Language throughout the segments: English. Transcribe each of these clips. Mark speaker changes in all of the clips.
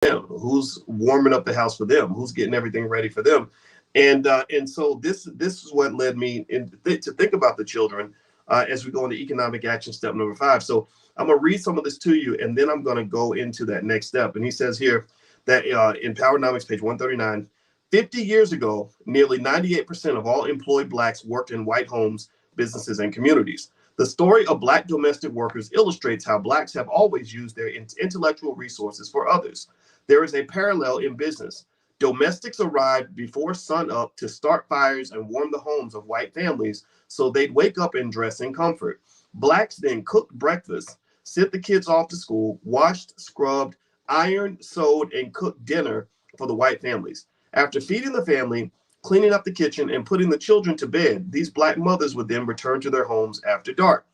Speaker 1: them? Who's warming up the house for them? Who's getting everything ready for them? And so this is what led me to think about the children as we go into economic action step number 5. So I'm going to read some of this to you, and then I'm going to go into that next step. And he says here that in Powernomics, page 139, 50 years ago, nearly 98% of all employed Blacks worked in white homes, businesses, and communities. The story of Black domestic workers illustrates how Blacks have always used their intellectual resources for others. There is a parallel in business. Domestics arrived before sunup to start fires and warm the homes of white families so they'd wake up and dress in comfort. Blacks then cooked breakfast, sent the kids off to school, washed, scrubbed, ironed, sewed, and cooked dinner for the white families. After feeding the family, cleaning up the kitchen, and putting the children to bed, these Black mothers would then return to their homes after dark.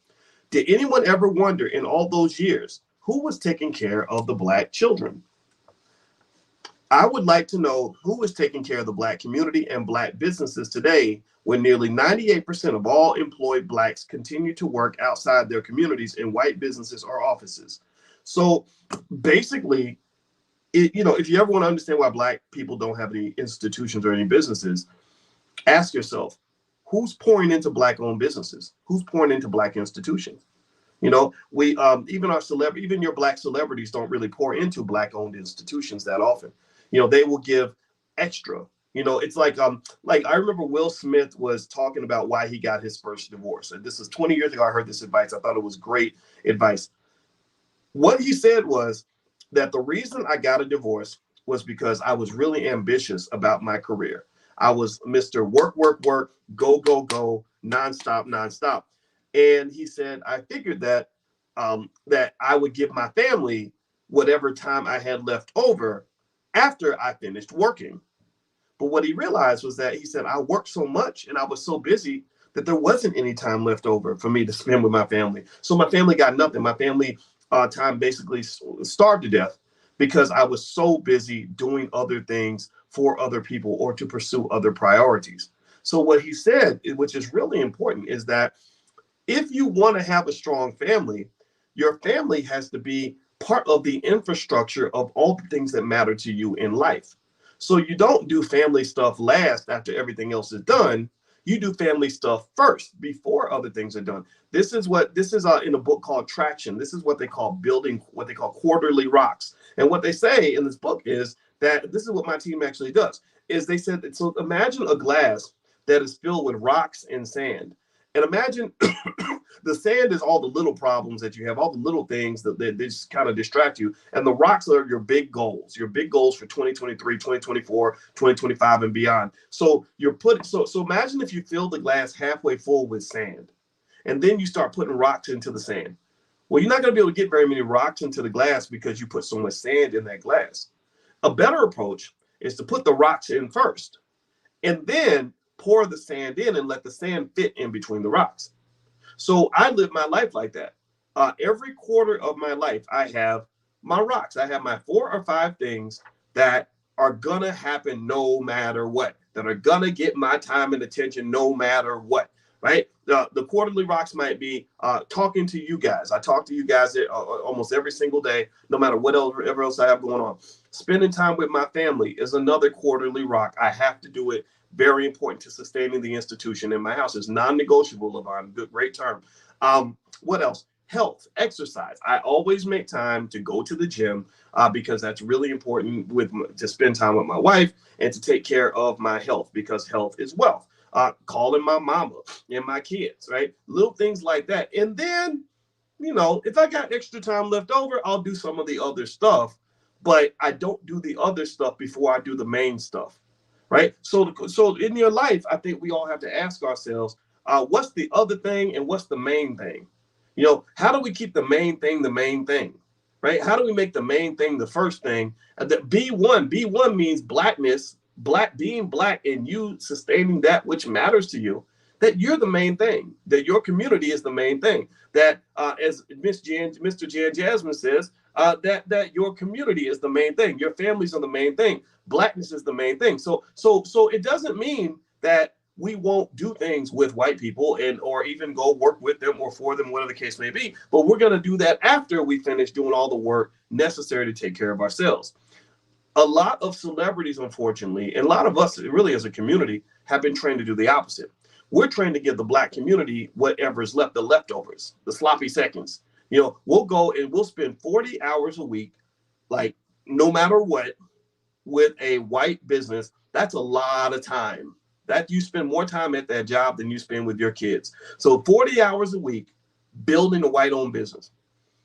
Speaker 1: Did anyone ever wonder in all those years who was taking care of the Black children? I would like to know who is taking care of the Black community and Black businesses today when nearly 98% of all employed Blacks continue to work outside their communities in white businesses or offices. So basically, if you ever want to understand why Black people don't have any institutions or any businesses, ask yourself, who's pouring into Black-owned businesses? Who's pouring into Black institutions? We even even your Black celebrities don't really pour into Black-owned institutions that often. They will give extra. It's like I remember Will Smith was talking about why he got his first divorce. And this is 20 years ago. I heard this advice. I thought it was great advice. What he said was that the reason I got a divorce was because I was really ambitious about my career. I was Mr. Work, work, work, go, go, go, nonstop, nonstop. And he said, I figured that that I would give my family whatever time I had left over after I finished working. But what he realized was that he said, I worked so much and I was so busy that there wasn't any time left over for me to spend with my family. So my family got nothing. My family time basically starved to death because I was so busy doing other things for other people or to pursue other priorities. So what he said, which is really important, is that if you want to have a strong family, your family has to be part of the infrastructure of all the things that matter to you in life. So you don't do family stuff last after everything else is done. You do family stuff first before other things are done. This is in a book called Traction. This is what they call building, what they call quarterly rocks. And what they say in this book is that this is what my team actually does, is they said that, so imagine a glass that is filled with rocks and sand. And imagine the sand is all the little problems that you have, all the little things that they just kind of distract you. And the rocks are your big goals for 2023, 2024, 2025, and beyond. So so imagine if you fill the glass halfway full with sand, and then you start putting rocks into the sand. Well, you're not going to be able to get very many rocks into the glass because you put so much sand in that glass. A better approach is to put the rocks in first, and then pour the sand in and let the sand fit in between the rocks. So I live my life like that. Every quarter of my life, I have my rocks. I have my 4 or 5 things that are going to happen no matter what, that are going to get my time and attention no matter what, right? The quarterly rocks might be talking to you guys. I talk to you guys almost every single day, no matter whatever else I have going on. Spending time with my family is another quarterly rock. I have to do it. Very important to sustaining the institution in my house. It's non-negotiable, Levon. Good, great term. What else? Health, exercise. I always make time to go to the gym because that's really important to spend time with my wife and to take care of my health, because health is wealth. Calling my mama and my kids, right? Little things like that. And then, if I got extra time left over, I'll do some of the other stuff, but I don't do the other stuff before I do the main stuff. Right. So in your life, I think we all have to ask ourselves, what's the other thing and what's the main thing? How do we keep the main thing the main thing? Right. How do we make the main thing the first thing? That B1 means blackness, being black, and you sustaining that which matters to you, that you're the main thing, that your community is the main thing, that as Mr. Jan Jasmine says, that your community is the main thing, your families are the main thing, blackness is the main thing. So it doesn't mean that we won't do things with white people or even go work with them or for them, whatever the case may be. But we're going to do that after we finish doing all the work necessary to take care of ourselves. A lot of celebrities, unfortunately, and a lot of us really as a community have been trained to do the opposite. We're trained to give the black community whatever is left, the leftovers, the sloppy seconds. We'll go and we'll spend 40 hours a week, like no matter what, with a white business. That's a lot of time. That you spend more time at that job than you spend with your kids. So 40 hours a week building a white-owned business.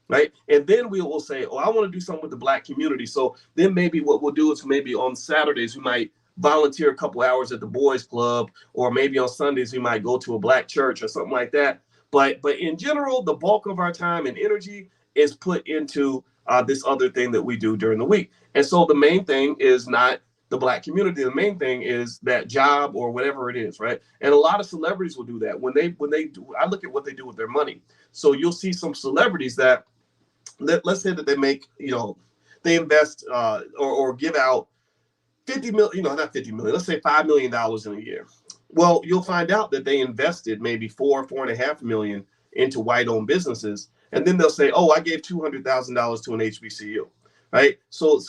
Speaker 1: Right. And then we will say, oh, I want to do something with the black community. So then maybe what we'll do is maybe on Saturdays, we might volunteer a couple hours at the Boys Club, or maybe on Sundays, we might go to a black church or something like that. But in general, the bulk of our time and energy is put into this other thing that we do during the week. And so the main thing is not the black community. The main thing is that job or whatever it is. Right. And a lot of celebrities will do that when they do. I look at what they do with their money. So you'll see some celebrities that, let's say that they make, they invest or give out 50 million, not 50 million, let's say $5 million in a year. Well, you'll find out that they invested maybe 4.5 million into white-owned businesses. And then they'll say, oh, I gave $200,000 to an HBCU. Right. So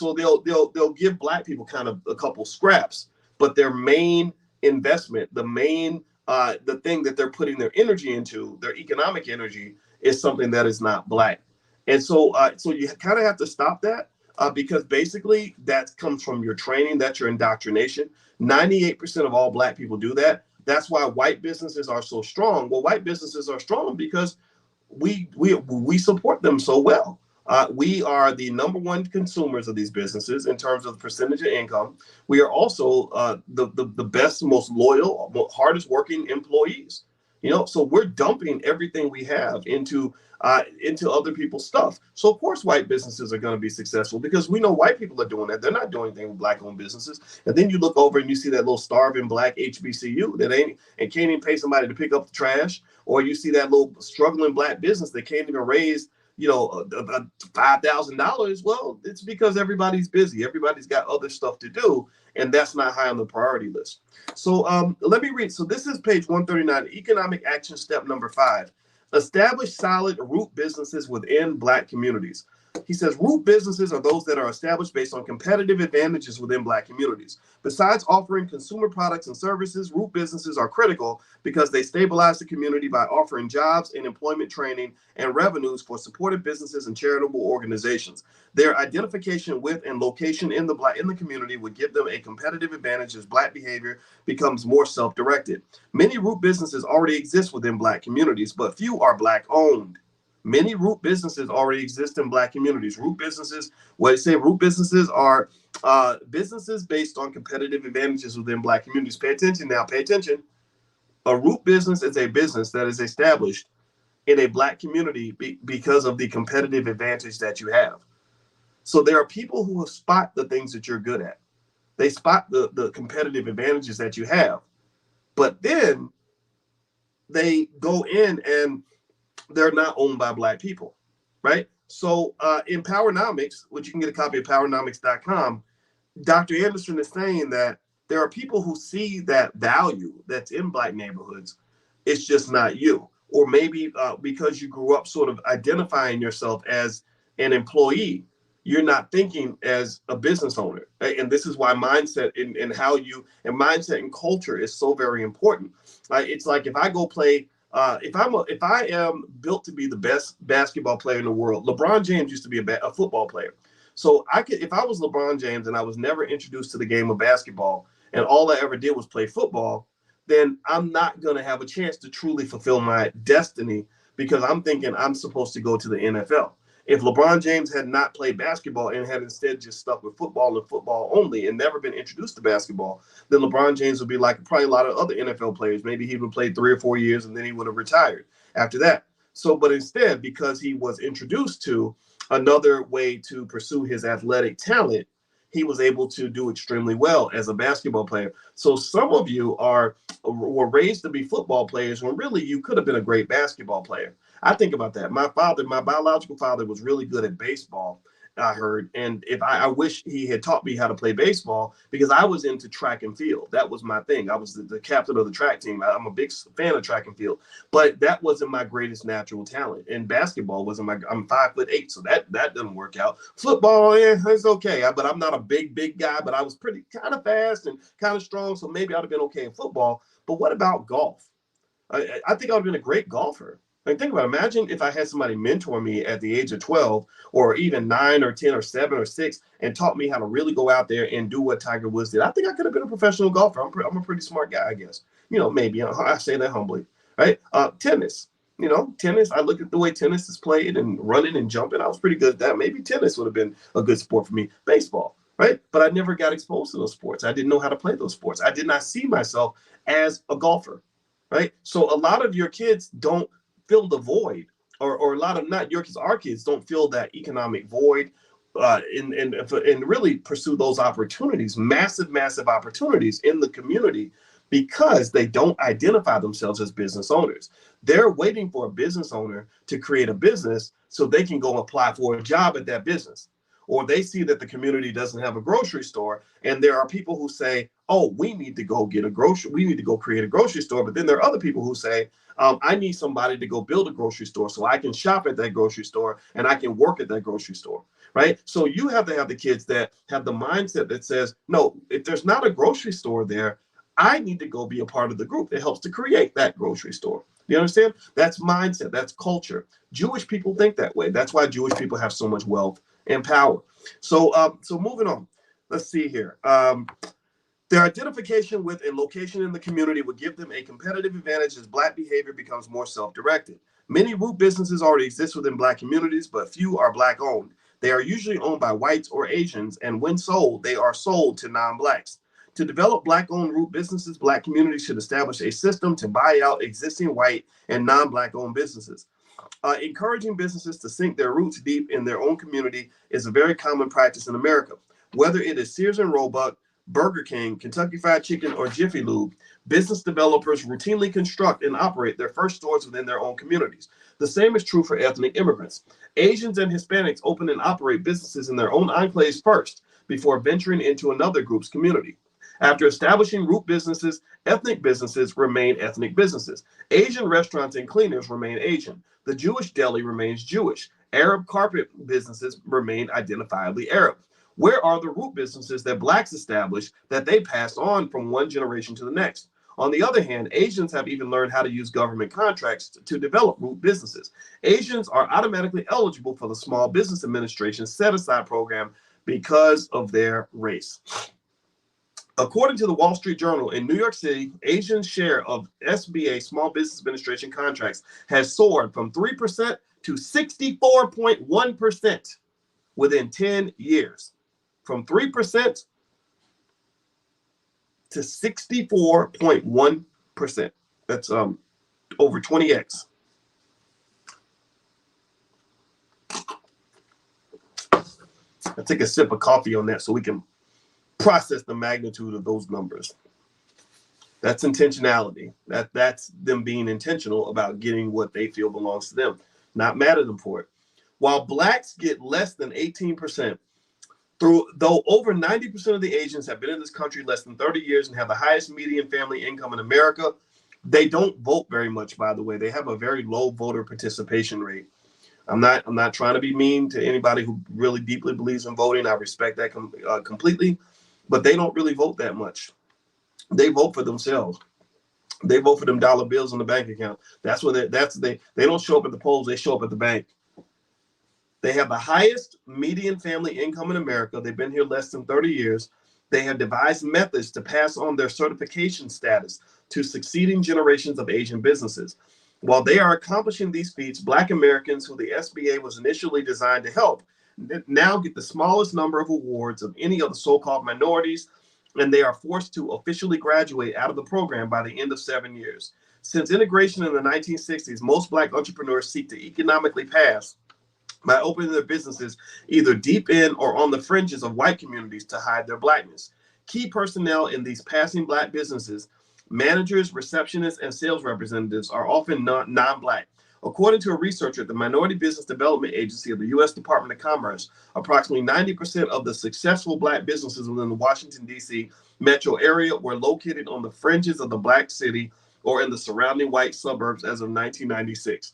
Speaker 1: they'll give black people kind of a couple scraps, but their main investment, the thing that they're putting their energy into, their economic energy, is something that is not black. And so you kind of have to stop that because basically that comes from your training, that's your indoctrination. 98% of all black people do that. That's why white businesses are so strong. Well, white businesses are strong because we support them so well. We are the number one consumers of these businesses in terms of the percentage of income. We are also the best, most loyal, hardest working employees. So we're dumping everything we have into other people's stuff. So of course, white businesses are going to be successful because we know white people are doing that. They're not doing anything with black-owned businesses. And then you look over and you see that little starving black HBCU that can't even pay somebody to pick up the trash, or you see that little struggling black business that can't even raise $5,000. Well, it's because everybody's busy. Everybody's got other stuff to do, and that's not high on the priority list. So let me read. So this is page 139, economic action step number 5. Establish solid root businesses within black communities. He says root businesses are those that are established based on competitive advantages within black communities. Besides offering consumer products and services, root businesses are critical because they stabilize the community by offering jobs and employment training and revenues for supported businesses and charitable organizations. Their identification with and location in the community would give them a competitive advantage as black behavior becomes more self-directed. Many root businesses already exist within black communities, but few are black owned. Many root businesses already exist in black communities. Root businesses, root businesses are businesses based on competitive advantages within black communities. Pay attention now, pay attention. A root business is a business that is established in a black community because of the competitive advantage that you have. So there are people who spot the things that you're good at. They spot the competitive advantages that you have. But then they go in and they're not owned by black people, right? So in Powernomics, which you can get a copy of powernomics.com, Dr. Anderson is saying that there are people who see that value that's in black neighborhoods. It's just not you. Or maybe because you grew up sort of identifying yourself as an employee, you're not thinking as a business owner. Right? And this is why mindset and mindset and culture is so very important. It's like if I go play, if I am built to be the best basketball player in the world, LeBron James used to be a football player. So if I was LeBron James and I was never introduced to the game of basketball and all I ever did was play football, then I'm not going to have a chance to truly fulfill my destiny because I'm thinking I'm supposed to go to the NFL. If LeBron James had not played basketball and had instead just stuck with football and football only and never been introduced to basketball, then LeBron James would be like probably a lot of other NFL players. Maybe he would play 3 or 4 years and then he would have retired after that. So, but instead, because he was introduced to another way to pursue his athletic talent, he was able to do extremely well as a basketball player. So some of you were raised to be football players when really you could have been a great basketball player. I think about that. My biological father was really good at baseball. I heard. And if I wish he had taught me how to play baseball, because I was into track and field. That was my thing. I was the captain of the track team. I'm a big fan of track and field, but that wasn't my greatest natural talent. And basketball wasn't my, I'm 5'8", so that doesn't work out. Football, yeah, it's okay. But I'm not a big guy, but I was pretty kind of fast and kind of strong. So maybe I'd have been okay in football. But what about golf? I think I would have been a great golfer. Like, think about it. Imagine if I had somebody mentor me at the age of 12 or even 9 or 10 or 7 or 6 and taught me how to really go out there and do what Tiger Woods did. I think I could have been a professional golfer. I'm a pretty smart guy, I guess. Maybe. I say that humbly, right? Tennis. Tennis. I look at the way tennis is played and running and jumping. I was pretty good at that. Maybe tennis would have been a good sport for me. Baseball, right? But I never got exposed to those sports. I didn't know how to play those sports. I did not see myself as a golfer, right? So a lot of your kids don't fill the void, or a lot of not your kids, our kids don't fill that economic void, and really pursue those opportunities, massive opportunities in the community, because they don't identify themselves as business owners. They're waiting for a business owner to create a business so they can go apply for a job at that business. Or they see that the community doesn't have a grocery store, and there are people who say, oh, we need to go we need to go create a grocery store. But then there are other people who say, I need somebody to go build a grocery store so I can shop at that grocery store and I can work at that grocery store, right? So you have to have the kids that have the mindset that says, no, if there's not a grocery store there, I need to go be a part of the group that helps to create that grocery store. You understand? That's mindset. That's culture. Jewish people think that way. That's why Jewish people have so much wealth and power. So moving on. Let's see here. Their identification with a location in the community would give them a competitive advantage as Black behavior becomes more self-directed. Many root businesses already exist within Black communities, but few are Black-owned. They are usually owned by whites or Asians, and when sold, they are sold to non-Blacks. To develop Black-owned root businesses, Black communities should establish a system to buy out existing white and non-Black-owned businesses. Encouraging businesses to sink their roots deep in their own community is a very common practice in America. Whether it is Sears and Roebuck, Burger King, Kentucky Fried Chicken, or Jiffy Lube, business developers routinely construct and operate their first stores within their own communities. The same is true for ethnic immigrants. Asians and Hispanics open and operate businesses in their own enclaves first, before venturing into another group's community. After establishing root businesses, ethnic businesses remain ethnic businesses. Asian restaurants and cleaners remain Asian. The Jewish deli remains Jewish. Arab carpet businesses remain identifiably Arab. Where are the root businesses that Blacks established that they passed on from one generation to the next? On the other hand, Asians have even learned how to use government contracts to develop root businesses. Asians are automatically eligible for the Small Business Administration set-aside program because of their race. According to the Wall Street Journal, in New York City, Asians' share of SBA Small Business Administration contracts has soared from 3% to 64.1% within 10 years. From 3% to 64.1%. That's over 20x. I'll take a sip of coffee on that so we can process the magnitude of those numbers. That's intentionality. That's them being intentional about getting what they feel belongs to them, not mad at them for it. While Blacks get less than 18%, though over 90% of the Asians have been in this country less than 30 years and have the highest median family income in America, they don't vote very much, by the way. They have a very low voter participation rate. I'm not trying to be mean to anybody who really deeply believes in voting. I respect that completely, but they don't really vote that much. They vote for themselves. They vote for them dollar bills in the bank account. That's what they don't show up at the polls. They show up at the bank. They have the highest median family income in America. They've been here less than 30 years. They have devised methods to pass on their certification status to succeeding generations of Asian businesses. While they are accomplishing these feats, Black Americans, who the SBA was initially designed to help, now get the smallest number of awards of any of the so-called minorities, and they are forced to officially graduate out of the program by the end of 7 years. Since integration in the 1960s, most Black entrepreneurs seek to economically pass by opening their businesses either deep in or on the fringes of white communities to hide their Blackness. Key personnel in these passing Black businesses, managers, receptionists, and sales representatives, are often non-Black. According to a researcher at the Minority Business Development Agency of the U.S. Department of Commerce, approximately 90% of the successful Black businesses within the Washington, D.C. metro area were located on the fringes of the Black city or in the surrounding white suburbs as of 1996.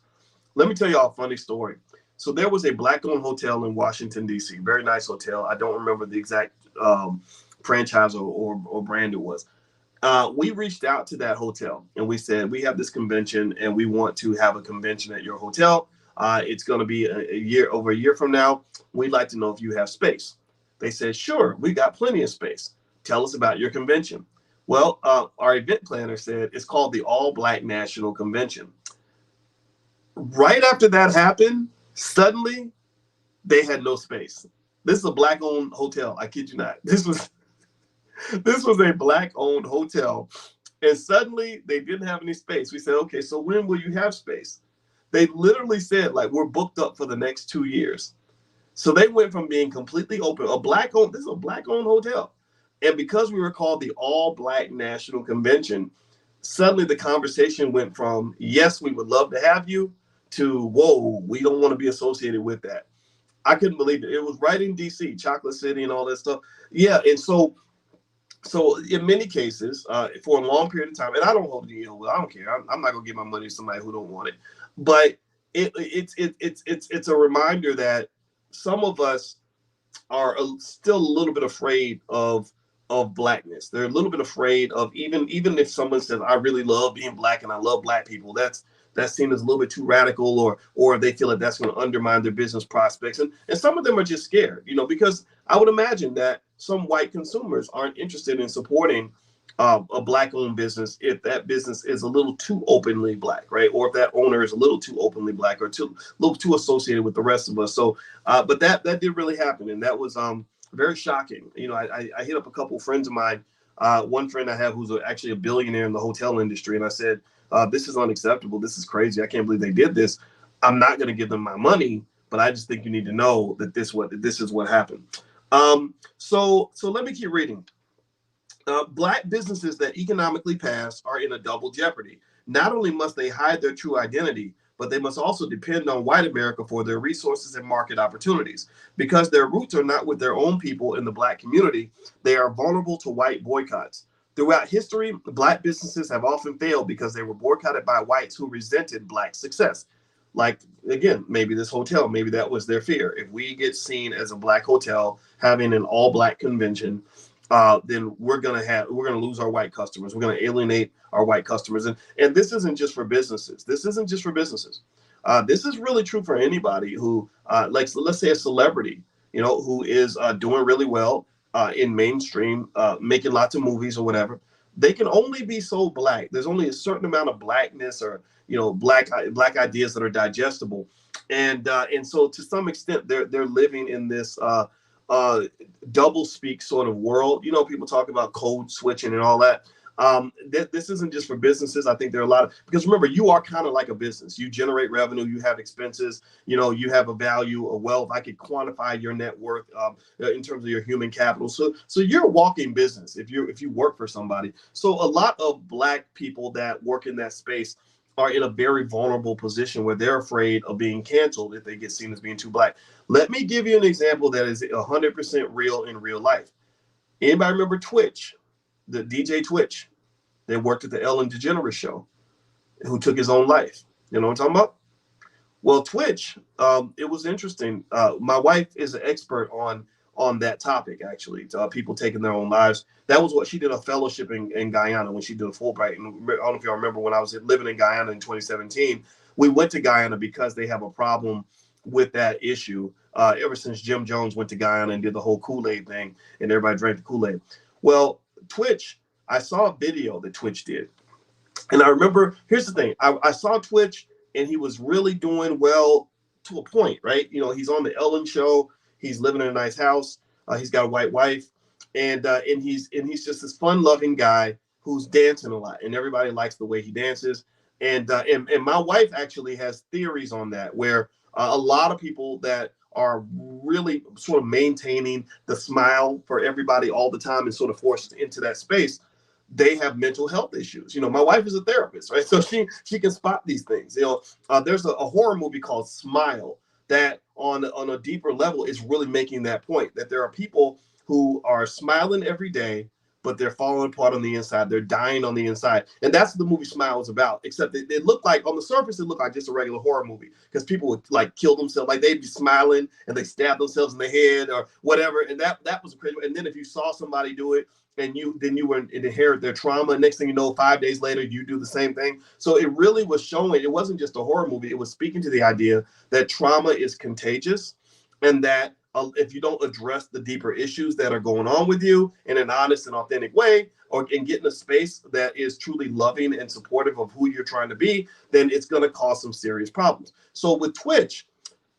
Speaker 1: Let me tell you all a funny story. So there was a Black-owned hotel in Washington, D.C., very nice hotel. I don't remember the exact franchise or brand it was. We reached out to that hotel and we said, we have this convention and we want to have a convention at your hotel. It's going to be over a year from now. We'd like to know if you have space. They said, sure, we got plenty of space. Tell us about your convention. Well, our event planner said it's called the All Black National Convention. Right after that happened, suddenly they had no space. This is a Black-owned hotel. I kid you not. This was a Black-owned hotel, and suddenly they didn't have any space. We said, okay, so when will you have space? They literally said, like, we're booked up for the next 2 years. So they went from being completely open, this is a Black-owned hotel. And because we were called the All Black National Convention, suddenly the conversation went from, yes, we would love to have you, to, whoa, we don't want to be associated with that. I couldn't believe it. It was right in D.C., Chocolate City and all that stuff. Yeah, and so in many cases, for a long period of time, and I don't hold the ill will. I don't care. I'm not gonna give my money to somebody who don't want it. But it's a reminder that some of us are still a little bit afraid of Blackness. They're a little bit afraid of even if someone says, I really love being Black and I love Black people. That's seen as a little bit too radical, or they feel like that's going to undermine their business prospects. And some of them are just scared, because I would imagine that some white consumers aren't interested in supporting a Black-owned business if that business is a little too openly Black, right? Or if that owner is a little too openly Black or a little too associated with the rest of us. So, but that did really happen, and that was very shocking. I hit up a couple of friends of mine. One friend I have who's actually a billionaire in the hotel industry, and I said, this is unacceptable. This is crazy. I can't believe they did this. I'm not going to give them my money, but I just think you need to know that this is what happened. So let me keep reading. Black businesses that economically pass are in a double jeopardy. Not only must they hide their true identity, but they must also depend on white America for their resources and market opportunities. Because their roots are not with their own people in the Black community, they are vulnerable to white boycotts. Throughout history, Black businesses have often failed because they were boycotted by whites who resented Black success. Like, again, maybe this hotel, maybe that was their fear. If we get seen as a Black hotel having an all Black convention, then we're gonna lose our white customers. We're gonna alienate our white customers. And this isn't just for businesses. This is really true for anybody who, let's say a celebrity, who is doing really well in mainstream, making lots of movies or whatever. They can only be so Black. There's only a certain amount of Blackness or Black ideas that are digestible, and so to some extent they're living in this double speak sort of world. People talk about code switching and all that. This isn't just for businesses. I think there are a lot of, because remember, you are kind of like a business. You generate revenue, you have expenses, you have a value, a wealth. I could quantify your net worth in terms of your human capital. So you're a walking business if you work for somebody. So a lot of Black people that work in that space are in a very vulnerable position where they're afraid of being canceled if they get seen as being too Black. Let me give you an example that is 100% real in real life. Anybody remember Twitch, the DJ Twitch that worked at the Ellen DeGeneres show, who took his own life? You know what I'm talking about? Well, Twitch, it was interesting. My wife is an expert on that topic, actually, people taking their own lives. That was what she did, a fellowship in Guyana when she did a Fulbright. And I don't know if y'all remember, when I was living in Guyana in 2017, we went to Guyana because they have a problem with that issue. Ever since Jim Jones went to Guyana and did the whole Kool-Aid thing and everybody drank the Kool-Aid. Well, Twitch, I saw a video that Twitch did. And I remember, here's the thing. I saw Twitch and he was really doing well to a point, right? He's on the Ellen show. He's living in a nice house. He's got a white wife, and he's just this fun-loving guy who's dancing a lot, and everybody likes the way he dances. And my wife actually has theories on that, where a lot of people that are really sort of maintaining the smile for everybody all the time and sort of forced into that space, they have mental health issues. You know, my wife is a therapist, right? So she can spot these things. You know, there's a horror movie called Smile that on a deeper level is really making that point, that there are people who are smiling every day, but they're falling apart on the inside. They're dying on the inside. And that's what the movie Smile is about, except it looked like, on the surface, it looked like just a regular horror movie, because people would like kill themselves. Like they'd be smiling and they stab themselves in the head or whatever. And that was crazy. And then if you saw somebody do it, and you were inherit their trauma. Next thing you know, 5 days later, you do the same thing. So it really was showing, it wasn't just a horror movie. It was speaking to the idea that trauma is contagious, and that if you don't address the deeper issues that are going on with you in an honest and authentic way, or and get in a space that is truly loving and supportive of who you're trying to be, then it's going to cause some serious problems. So with Twitch,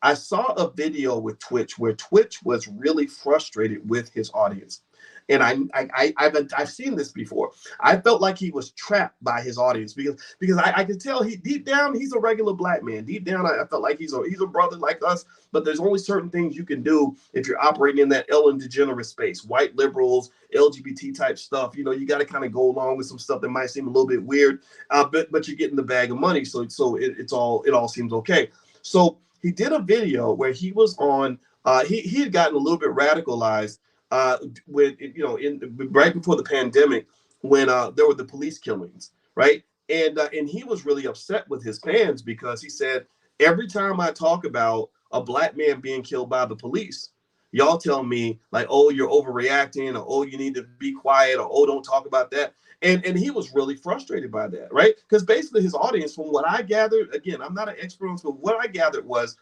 Speaker 1: I saw a video with Twitch where Twitch was really frustrated with his audience. And I've seen this before. I felt like he was trapped by his audience, because I could tell he deep down he's a regular black man. Deep down, I felt like he's a brother like us. But there's only certain things you can do if you're operating in that Ellen DeGeneres space, white liberals, LGBT type stuff. You know, you got to kind of go along with some stuff that might seem a little bit weird, but you're getting the bag of money, so it all seems okay. So he did a video where he was on. He had gotten a little bit radicalized when, you know, right before the pandemic, when there were the police killings, right? And he was really upset with his fans, because he said, every time I talk about a black man being killed by the police, y'all tell me like, oh, you're overreacting, or oh, you need to be quiet, or oh, don't talk about that. And he was really frustrated by that, right? Because basically his audience, from what I gathered, again, I'm not an expert on this, but what I gathered was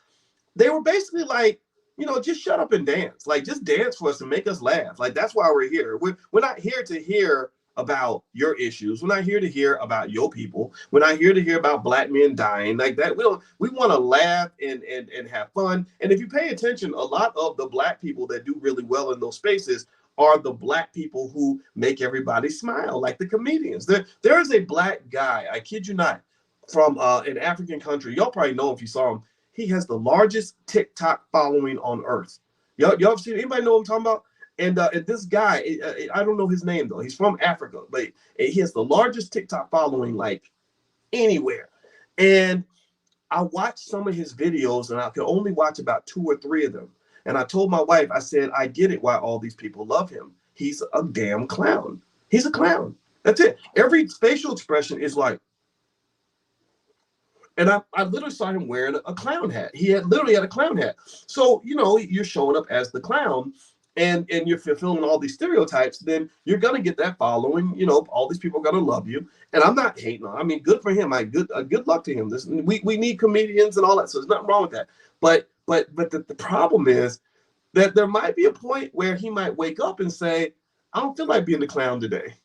Speaker 1: they were basically like, you know, just shut up and dance. Like, just dance for us and make us laugh. Like, that's why we're here. We're not here to hear about your issues. We're not here to hear about your people. We're not here to hear about black men dying like that. We want to laugh and have fun. And if you pay attention, a lot of the black people that do really well in those spaces are the black people who make everybody smile, like the comedians. There is a black guy, I kid you not, from an African country. Y'all probably know if you saw him. He has the largest TikTok following on earth. Y'all seen, anybody know what I'm talking about? And this guy, I don't know his name though. He's from Africa, but he has the largest TikTok following like anywhere. And I watched some of his videos, and I could only watch about 2 or 3 of them. And I told my wife, I said, I get it why all these people love him. He's a damn clown. He's a clown. That's it. Every facial expression is like, and I literally saw him wearing a clown hat. He literally had a clown hat. So, you know, you're showing up as the clown, and you're fulfilling all these stereotypes, then you're going to get that following. You know, all these people are going to love you. And I'm not hating on him. I mean, good for him. Good luck to him. We need comedians and all that. So there's nothing wrong with that. But the problem is that there might be a point where he might wake up and say, I don't feel like being the clown today.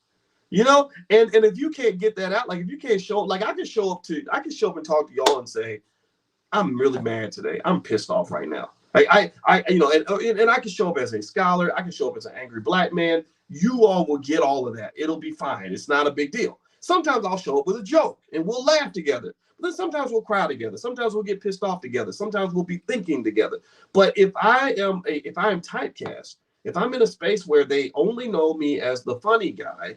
Speaker 1: You know, and if you can't get that out, like if you can't show, like I can show up and talk to y'all and say, I'm really mad today. I'm pissed off right now. Like I you know, and I can show up as a scholar. I can show up as an angry black man. You all will get all of that. It'll be fine. It's not a big deal. Sometimes I'll show up with a joke and we'll laugh together. But then sometimes we'll cry together. Sometimes we'll get pissed off together. Sometimes we'll be thinking together. But if I am typecast, if I'm in a space where they only know me as the funny guy,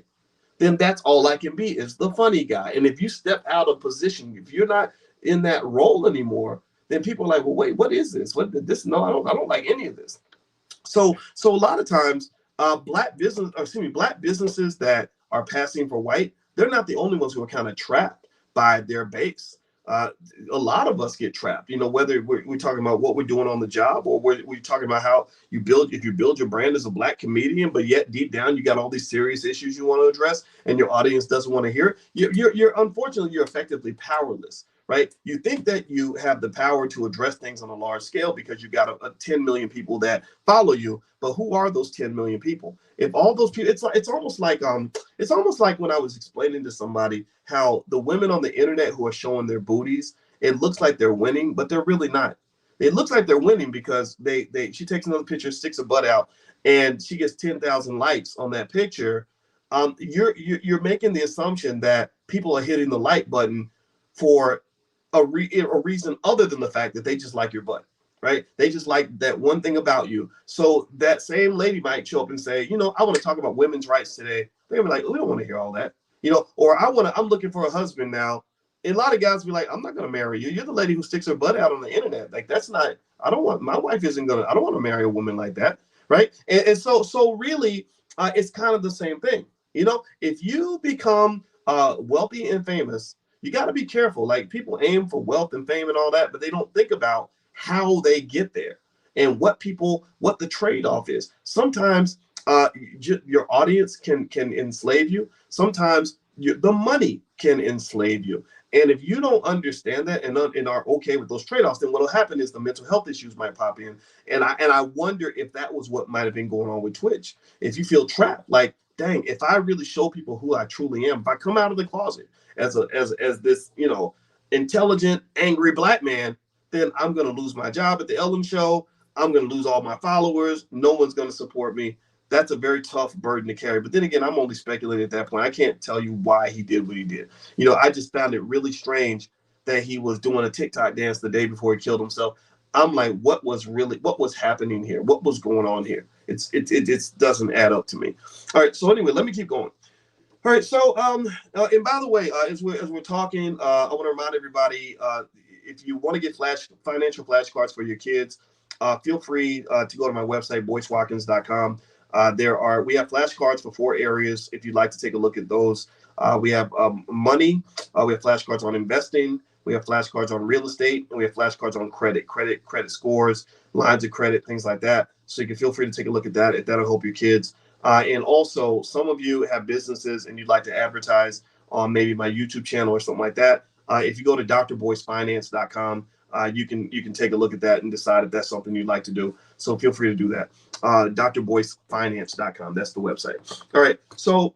Speaker 1: then that's all I can be, is the funny guy. And if you step out of position, if you're not in that role anymore, then people are like, well, wait, what is this? What this? No, I don't like any of this. So a lot of times, black businesses that are passing for white, they're not the only ones who are kind of trapped by their base. A lot of us get trapped, you know, whether we're talking about what we're doing on the job, or we're talking about how if you build your brand as a black comedian, but yet deep down you got all these serious issues you want to address and your audience doesn't want to hear it. You're unfortunately, you're effectively powerless, right? You think that you have the power to address things on a large scale because you got a 10 million people that follow you, but who are those 10 million people? If all those people, it's almost like when I was explaining to somebody how the women on the internet who are showing their booties, it looks like they're winning, but they're really not. It looks like they're winning because she takes another picture, sticks a butt out, and she gets 10,000 likes on that picture. You're making the assumption that people are hitting the like button for a reason other than the fact that they just like your butt. right? They just like that one thing about you. So that same lady might show up and say, I want to talk about women's rights today. They'll be like, oh, we don't want to hear all that, or I'm looking for a husband now. And a lot of guys be like, I'm not going to marry you. You're the lady who sticks her butt out on the internet. Like, that's not, my wife I don't want to marry a woman like that. Right. And so really, it's kind of the same thing. If you become wealthy and famous, you got to be careful. Like, people aim for wealth and fame and all that, but they don't think about how they get there and what the trade-off is. Sometimes your audience can enslave you. Sometimes the money can enslave you. And if you don't understand that and are okay with those trade-offs, then what will happen is the mental health issues might pop in. And I wonder if that was what might have been going on with Twitch. If you feel trapped, like, dang, if I really show people who I truly am, if I come out of the closet as this, intelligent, angry black man, then I'm going to lose my job at the Ellen Show. I'm going to lose all my followers. No one's going to support me. That's a very tough burden to carry. But then again, I'm only speculating at that point. I can't tell you why he did what he did. I just found it really strange that he was doing a TikTok dance the day before he killed himself. I'm like, what was happening here? What was going on here? It doesn't add up to me. All right. So anyway, let me keep going. All right. So and by the way, as we're talking, I want to remind everybody, if you want to get financial flashcards for your kids, feel free to go to my website, boycewatkins.com. We have flashcards for 4 areas. If you'd like to take a look at those, we have money. We have flashcards on investing. We have flashcards on real estate, and we have flashcards on credit scores, lines of credit, things like that. So you can feel free to take a look at that. If that'll help your kids. And also, some of you have businesses and you'd like to advertise on maybe my YouTube channel or something like that. If you go to drboycefinance.com, you can take a look at that and decide if that's something you'd like to do. So feel free to do that. drboycefinance.com. That's the website. All right. So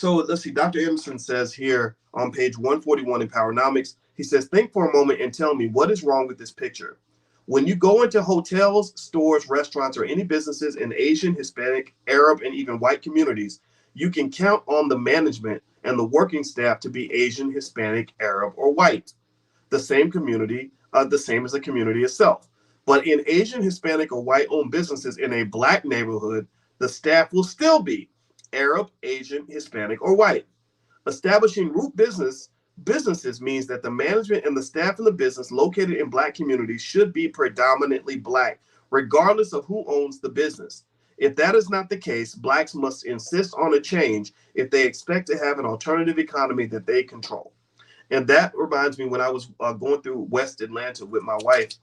Speaker 1: let's see. Dr. Emerson says here on page 141 in Powernomics, he says, think for a moment and tell me what is wrong with this picture. When you go into hotels, stores, restaurants, or any businesses in Asian, Hispanic, Arab, and even white communities, you can count on the management and the working staff to be Asian, Hispanic, Arab, or white. The same community, the same as the community itself. But in Asian, Hispanic, or white-owned businesses in a black neighborhood, the staff will still be Arab, Asian, Hispanic, or white. Establishing root businesses means that the management and the staff in the business located in black communities should be predominantly black, regardless of who owns the business. If that is not the case, blacks must insist on a change if they expect to have an alternative economy that they control. And that reminds me, when I was going through West Atlanta with my wife,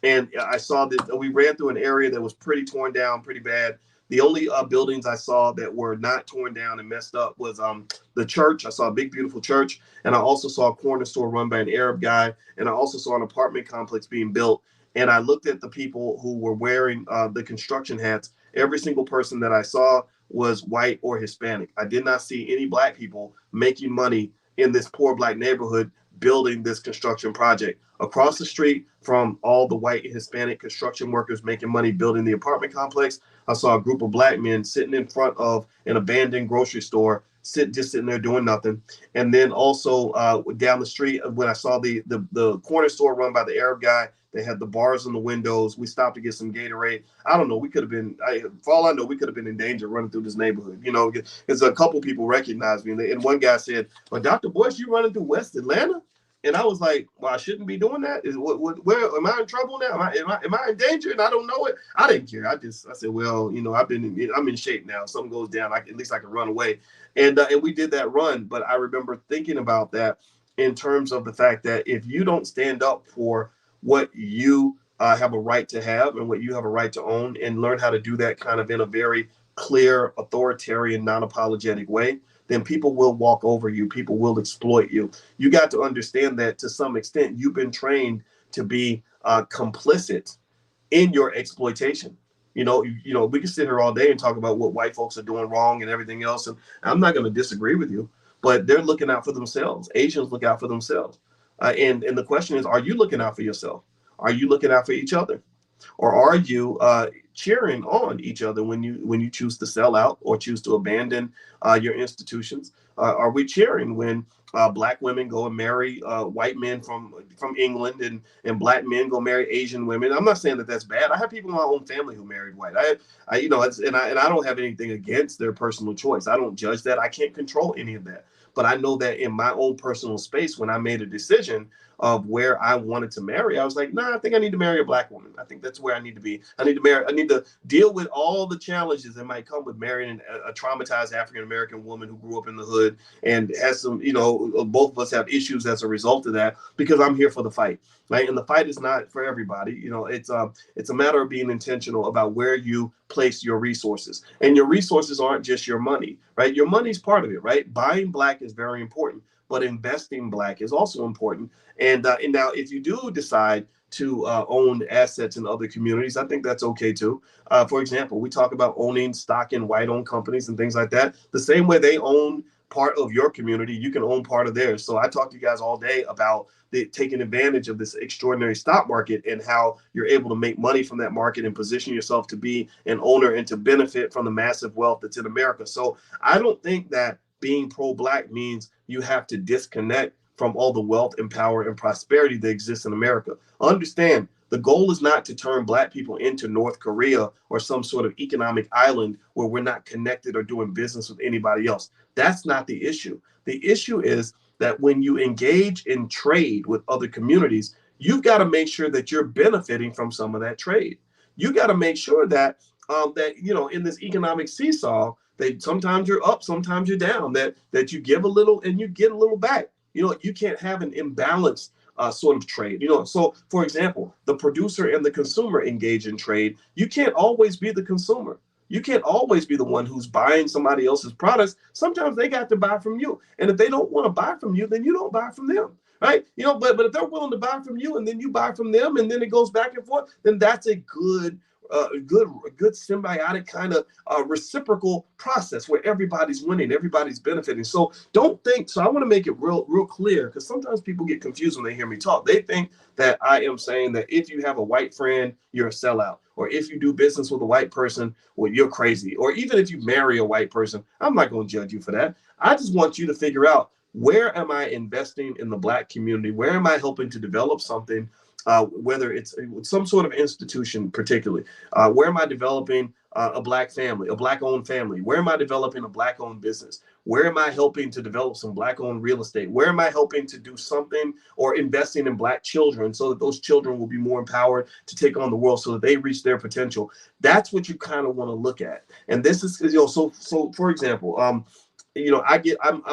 Speaker 1: and I saw that we ran through an area that was pretty torn down, pretty bad. The only buildings I saw that were not torn down and messed up was the church. I saw a big, beautiful church. And I also saw a corner store run by an Arab guy. And I also saw an apartment complex being built. And I looked at the people who were wearing the construction hats. Every single person that I saw was white or Hispanic. I did not see any black people making money in this poor black neighborhood building this construction project. Across the street from all the white and Hispanic construction workers making money building the apartment complex, I saw a group of black men sitting in front of an abandoned grocery store, just sitting there doing nothing. And then also down the street, when I saw the corner store run by the Arab guy, they had the bars on the windows. We stopped to get some Gatorade. I don't know. We could have been, for all I know, we could have been in danger running through this neighborhood. Because a couple people recognized me. And one guy said, well, Dr. Boyce, you running through West Atlanta? And I was like, well, I shouldn't be doing that. Where am I in trouble now? Am I in danger? And I don't know it. I didn't care. I said, well, I'm in shape now. If something goes down, at least I can run away. And we did that run. But I remember thinking about that in terms of the fact that if you don't stand up for what you have a right to have and what you have a right to own, and learn how to do that kind of in a very clear, authoritarian, non-apologetic way, then people will walk over you. People will exploit you. You got to understand that to some extent, you've been trained to be complicit in your exploitation. We can sit here all day and talk about what white folks are doing wrong and everything else. And I'm not going to disagree with you, but they're looking out for themselves. Asians look out for themselves. And the question is, are you looking out for yourself? Are you looking out for each other? Or are you cheering on each other when you choose to sell out or choose to abandon your institutions? Are we cheering when black women go and marry white men from England, and black men go marry Asian women? I'm not saying that that's bad. I have people in my own family who married white. I you know, and I don't have anything against their personal choice. I don't judge that. I can't control any of that. But I know that in my own personal space, when I made a decision of where I wanted to marry, I was like, nah, I think I need to marry a black woman. I think that's where I need to be. I need to deal with all the challenges that might come with marrying a traumatized African-American woman who grew up in the hood and has some, both of us have issues as a result of that, because I'm here for the fight. Right. And the fight is not for everybody. It's a matter of being intentional about where you place your resources. And your resources aren't just your money, right? Your money's part of it, right? Buying black is very important, but investing black is also important. And now, if you do decide to own assets in other communities, I think that's okay too. For example, we talk about owning stock in white-owned companies and things like that. The same way they own part of your community, you can own part of theirs. So I talk to you guys all day about taking advantage of this extraordinary stock market and how you're able to make money from that market and position yourself to be an owner and to benefit from the massive wealth that's in America. So I don't think that being pro-black means you have to disconnect from all the wealth and power and prosperity that exists in America. Understand, the goal is not to turn black people into North Korea or some sort of economic island where we're not connected or doing business with anybody else. That's not the issue. The issue is that when you engage in trade with other communities, you've got to make sure that you're benefiting from some of that trade. You got to make sure that in this economic seesaw, that sometimes you're up, sometimes you're down, that you give a little and you get a little back. You can't have an imbalanced sort of trade. So for example, the producer and the consumer engage in trade. You can't always be the consumer. You can't always be the one who's buying somebody else's products. Sometimes they got to buy from you. And if they don't want to buy from you, then you don't buy from them. Right. But if they're willing to buy from you and then you buy from them and then it goes back and forth, then that's a good symbiotic kind of reciprocal process where everybody's winning, everybody's benefiting. So don't think. So I want to make it real clear, because sometimes people get confused when they hear me talk. They think that I am saying that if you have a white friend, you're a sellout, or if you do business with a white person, well, you're crazy, or even if you marry a white person. I'm not going to judge you for that. I just want you to figure out, where am I investing in the black community? Where am I helping to develop something? Whether it's some sort of institution, particularly, where am I developing a black family, a black-owned family? Where am I developing a black-owned business? Where am I helping to develop some black-owned real estate? Where am I helping to do something or investing in black children so that those children will be more empowered to take on the world, so that they reach their potential? That's what you kind of want to look at. And this is, so for example, I'm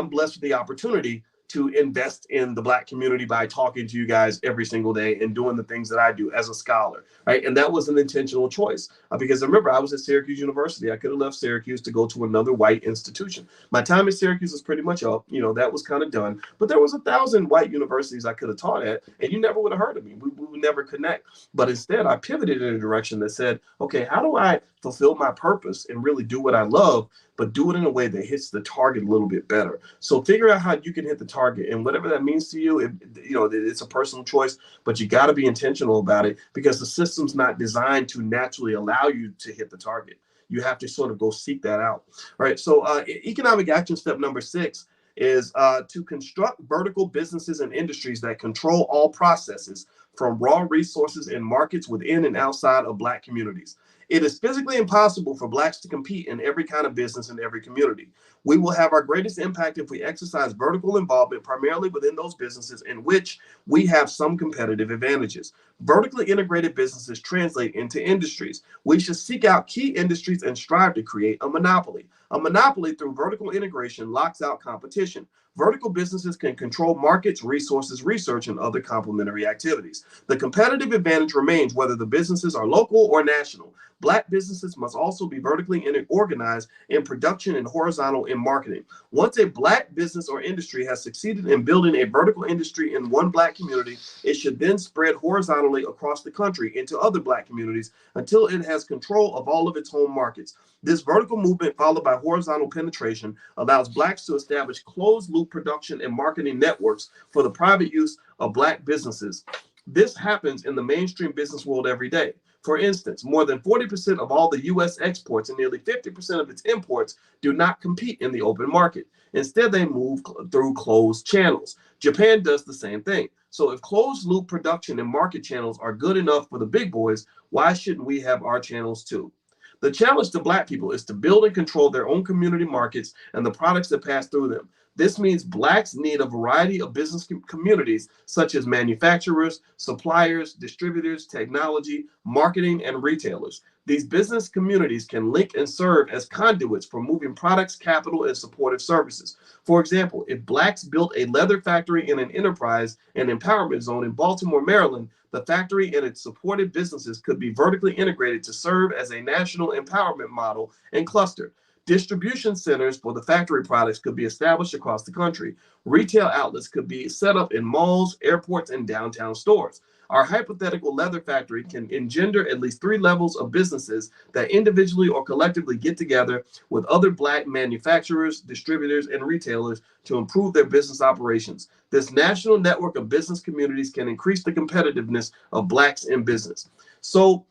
Speaker 1: blessed with the opportunity to invest in the black community by talking to you guys every single day and doing the things that I do as a scholar, right? And that was an intentional choice, because remember, I was at Syracuse University. I could have left Syracuse to go to another white institution. My time at Syracuse was pretty much up. That was kind of done. But there was 1,000 white universities I could have taught at, and you never would have heard of me. We would never connect. But instead, I pivoted in a direction that said, okay, how do I fulfill my purpose and really do what I love, but do it in a way that hits the target a little bit better? So figure out how you can hit the target, and whatever that means to you, it's a personal choice, but you got to be intentional about it, because the system's not designed to naturally allow you to hit the target. You have to sort of go seek that out. All right. So economic action step number 6 is to construct vertical businesses and industries that control all processes, from raw resources and markets within and outside of black communities. It is physically impossible for blacks to compete in every kind of business in every community. We will have our greatest impact if we exercise vertical involvement primarily within those businesses in which we have some competitive advantages. Vertically integrated businesses translate into industries. We should seek out key industries and strive to create a monopoly. A monopoly through vertical integration locks out competition. Vertical businesses can control markets, resources, research, and other complementary activities. The competitive advantage remains whether the businesses are local or national. Black businesses must also be vertically organized in production and horizontal in marketing. Once a black business or industry has succeeded in building a vertical industry in one black community, it should then spread horizontally across the country into other black communities until it has control of all of its home markets. This vertical movement, followed by horizontal penetration, allows blacks to establish closed-loop production and marketing networks for the private use of black businesses. This happens in the mainstream business world every day. For instance, more than 40% of all the U.S. exports and nearly 50% of its imports do not compete in the open market. Instead, they move through closed channels. Japan does the same thing. So if closed loop production and market channels are good enough for the big boys, why shouldn't we have our channels too? The challenge to Black people is to build and control their own community markets and the products that pass through them. This means Blacks need a variety of business communities, such as manufacturers, suppliers, distributors, technology, marketing, and retailers. These business communities can link and serve as conduits for moving products, capital, and supportive services. For example, if Blacks built a leather factory in an enterprise and empowerment zone in Baltimore, Maryland, the factory and its supported businesses could be vertically integrated to serve as a national empowerment model and cluster. Distribution centers for the factory products could be established across the country. Retail outlets could be set up in malls, airports, and downtown stores. Our hypothetical leather factory can engender at least 3 levels of businesses that individually or collectively get together with other Black manufacturers, distributors, and retailers to improve their business operations. This national network of business communities can increase the competitiveness of Blacks in business. So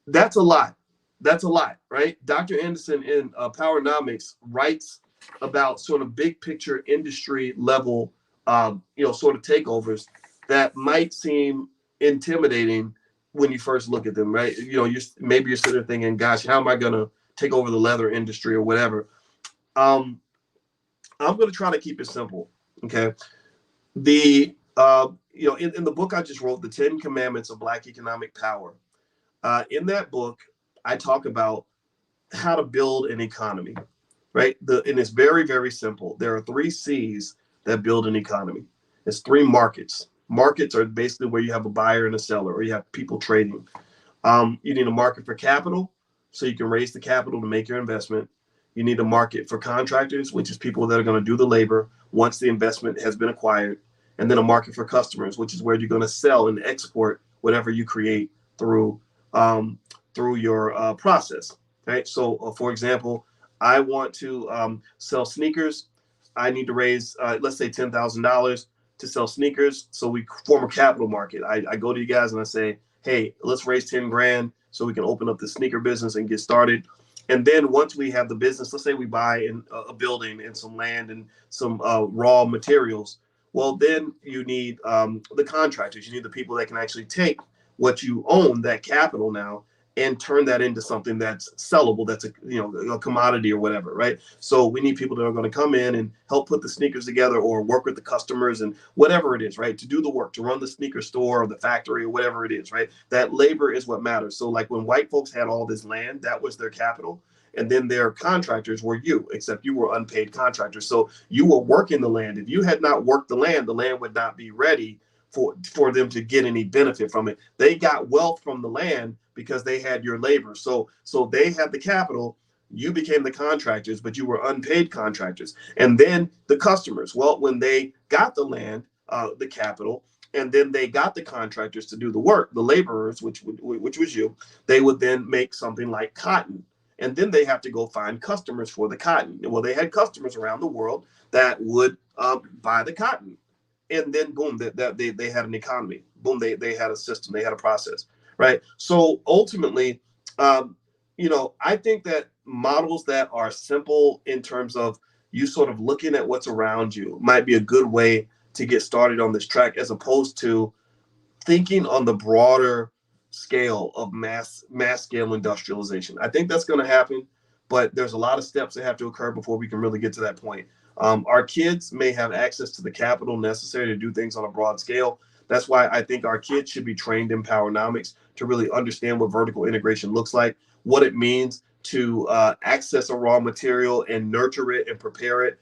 Speaker 1: that's a lot. That's a lot, right? Dr. Anderson in Powernomics writes about sort of big picture industry level, sort of takeovers that might seem intimidating when you first look at them, right? Maybe you're sitting there thinking, gosh, how am I going to take over the leather industry or whatever? I'm going to try to keep it simple, okay? In the book I just wrote, The 10 Commandments of Black Economic Power, in that book, I talk about how to build an economy, right? And it's very, very simple. There are 3 C's that build an economy. It's 3 markets. Markets are basically where you have a buyer and a seller, or you have people trading. You need a market for capital, so you can raise the capital to make your investment. You need a market for contractors, which is people that are going to do the labor once the investment has been acquired. And then a market for customers, which is where you're going to sell and export whatever you create through your process, right? So, for example, I want to sell sneakers. I need to raise, let's say, $10,000 to sell sneakers. So we form a capital market. I go to you guys and I say, hey, let's raise 10 grand so we can open up the sneaker business and get started. And then once we have the business, let's say we buy a building and some land and some raw materials. Well, then you need the contractors. You need the people that can actually take what you own, that capital now, and turn that into something that's sellable, that's a commodity or whatever, right? So we need people that are going to come in and help put the sneakers together or work with the customers and whatever it is, right? To do the work, to run the sneaker store or the factory or whatever it is, right? That labor is what matters. So like when white folks had all this land, that was their capital. And then their contractors were you, except you were unpaid contractors. So you were working the land. If you had not worked the land would not be ready for them to get any benefit from it. They got wealth from the land because they had your labor. So they had the capital, you became the contractors, but you were unpaid contractors. And then the customers, well, when they got the land, the capital, and then they got the contractors to do the work, the laborers, which was you, they would then make something like cotton. And then they have to go find customers for the cotton. Well, they had customers around the world that would buy the cotton. And then boom, they had an economy. Boom, they had a system, they had a process, right? So ultimately, I think that models that are simple in terms of you sort of looking at what's around you might be a good way to get started on this track, as opposed to thinking on the broader scale of mass scale industrialization. I think that's going to happen, but there's a lot of steps that have to occur before we can really get to that point. Our kids may have access to the capital necessary to do things on a broad scale. That's why I think our kids should be trained in Powernomics to really understand what vertical integration looks like, what it means to access a raw material and nurture it and prepare it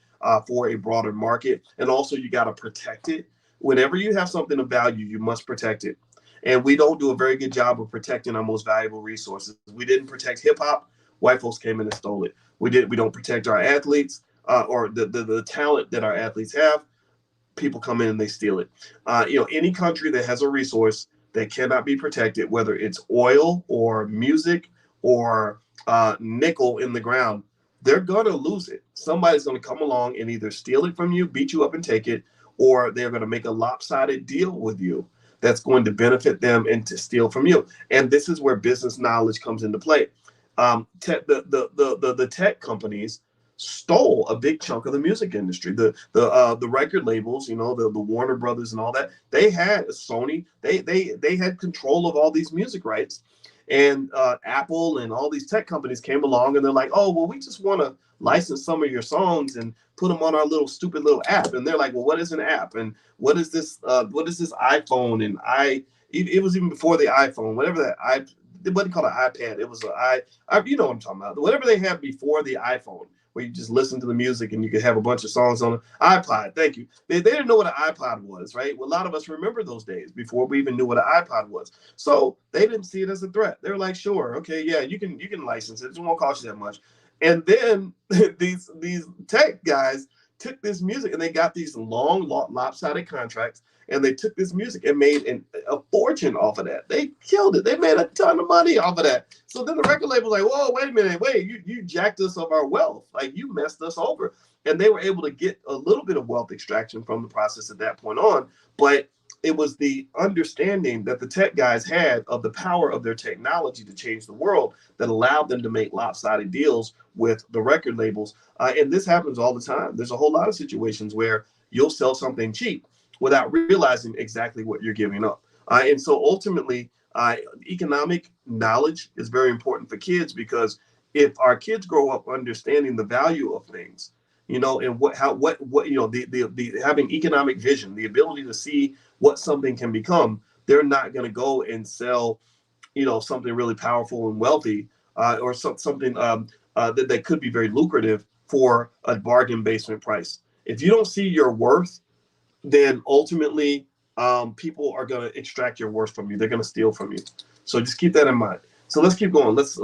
Speaker 1: for a broader market. And also, you got to protect it. Whenever you have something of value, you must protect it. And we don't do a very good job of protecting our most valuable resources. We didn't protect hip hop. White folks came in and stole it. We don't protect our athletes. Or the talent that our athletes have, people come in and they steal it. Any country that has a resource that cannot be protected, whether it's oil or music or nickel in the ground, they're going to lose it. Somebody's going to come along and either steal it from you, beat you up and take it, or they're going to make a lopsided deal with you that's going to benefit them and to steal from you. And this is where business knowledge comes into play. The tech companies stole a big chunk of the music industry. The record labels, the Warner Brothers and all that. They had Sony. They had control of all these music rights, and Apple and all these tech companies came along and they're like, oh well, we just want to license some of your songs and put them on our little stupid little app. And they're like, well, what is an app? And what is this iPhone? And it was even before the iPhone, whatever it wasn't called an iPad. It was you know what I'm talking about. Whatever they had before the iPhone, where you just listen to the music and you could have a bunch of songs on an iPod. Thank you. They didn't know what an iPod was, right? Well, a lot of us remember those days before we even knew what an iPod was. So they didn't see it as a threat. They were like, sure, okay, yeah, you can license it. It won't cost you that much. And then these tech guys took this music and they got these long, lopsided contracts, and they took this music and made a fortune off of that. They killed it. They made a ton of money off of that. So then the record label was like, whoa, wait a minute, you jacked us of our wealth. Like, you messed us over. And they were able to get a little bit of wealth extraction from the process at that point on. But it was the understanding that the tech guys had of the power of their technology to change the world that allowed them to make lopsided deals with the record labels. And this happens all the time. There's a whole lot of situations where you'll sell something cheap without realizing exactly what you're giving up. And so ultimately, economic knowledge is very important for kids, because if our kids grow up understanding the value of things, and the having economic vision, the ability to see what something can become, they're not going to go and sell, something really powerful and wealthy, or something that could be very lucrative for a bargain basement price. If you don't see your worth, then ultimately people are going to extract your worth from you. They're going to steal from you. So just keep that in mind. So let's keep going. Let's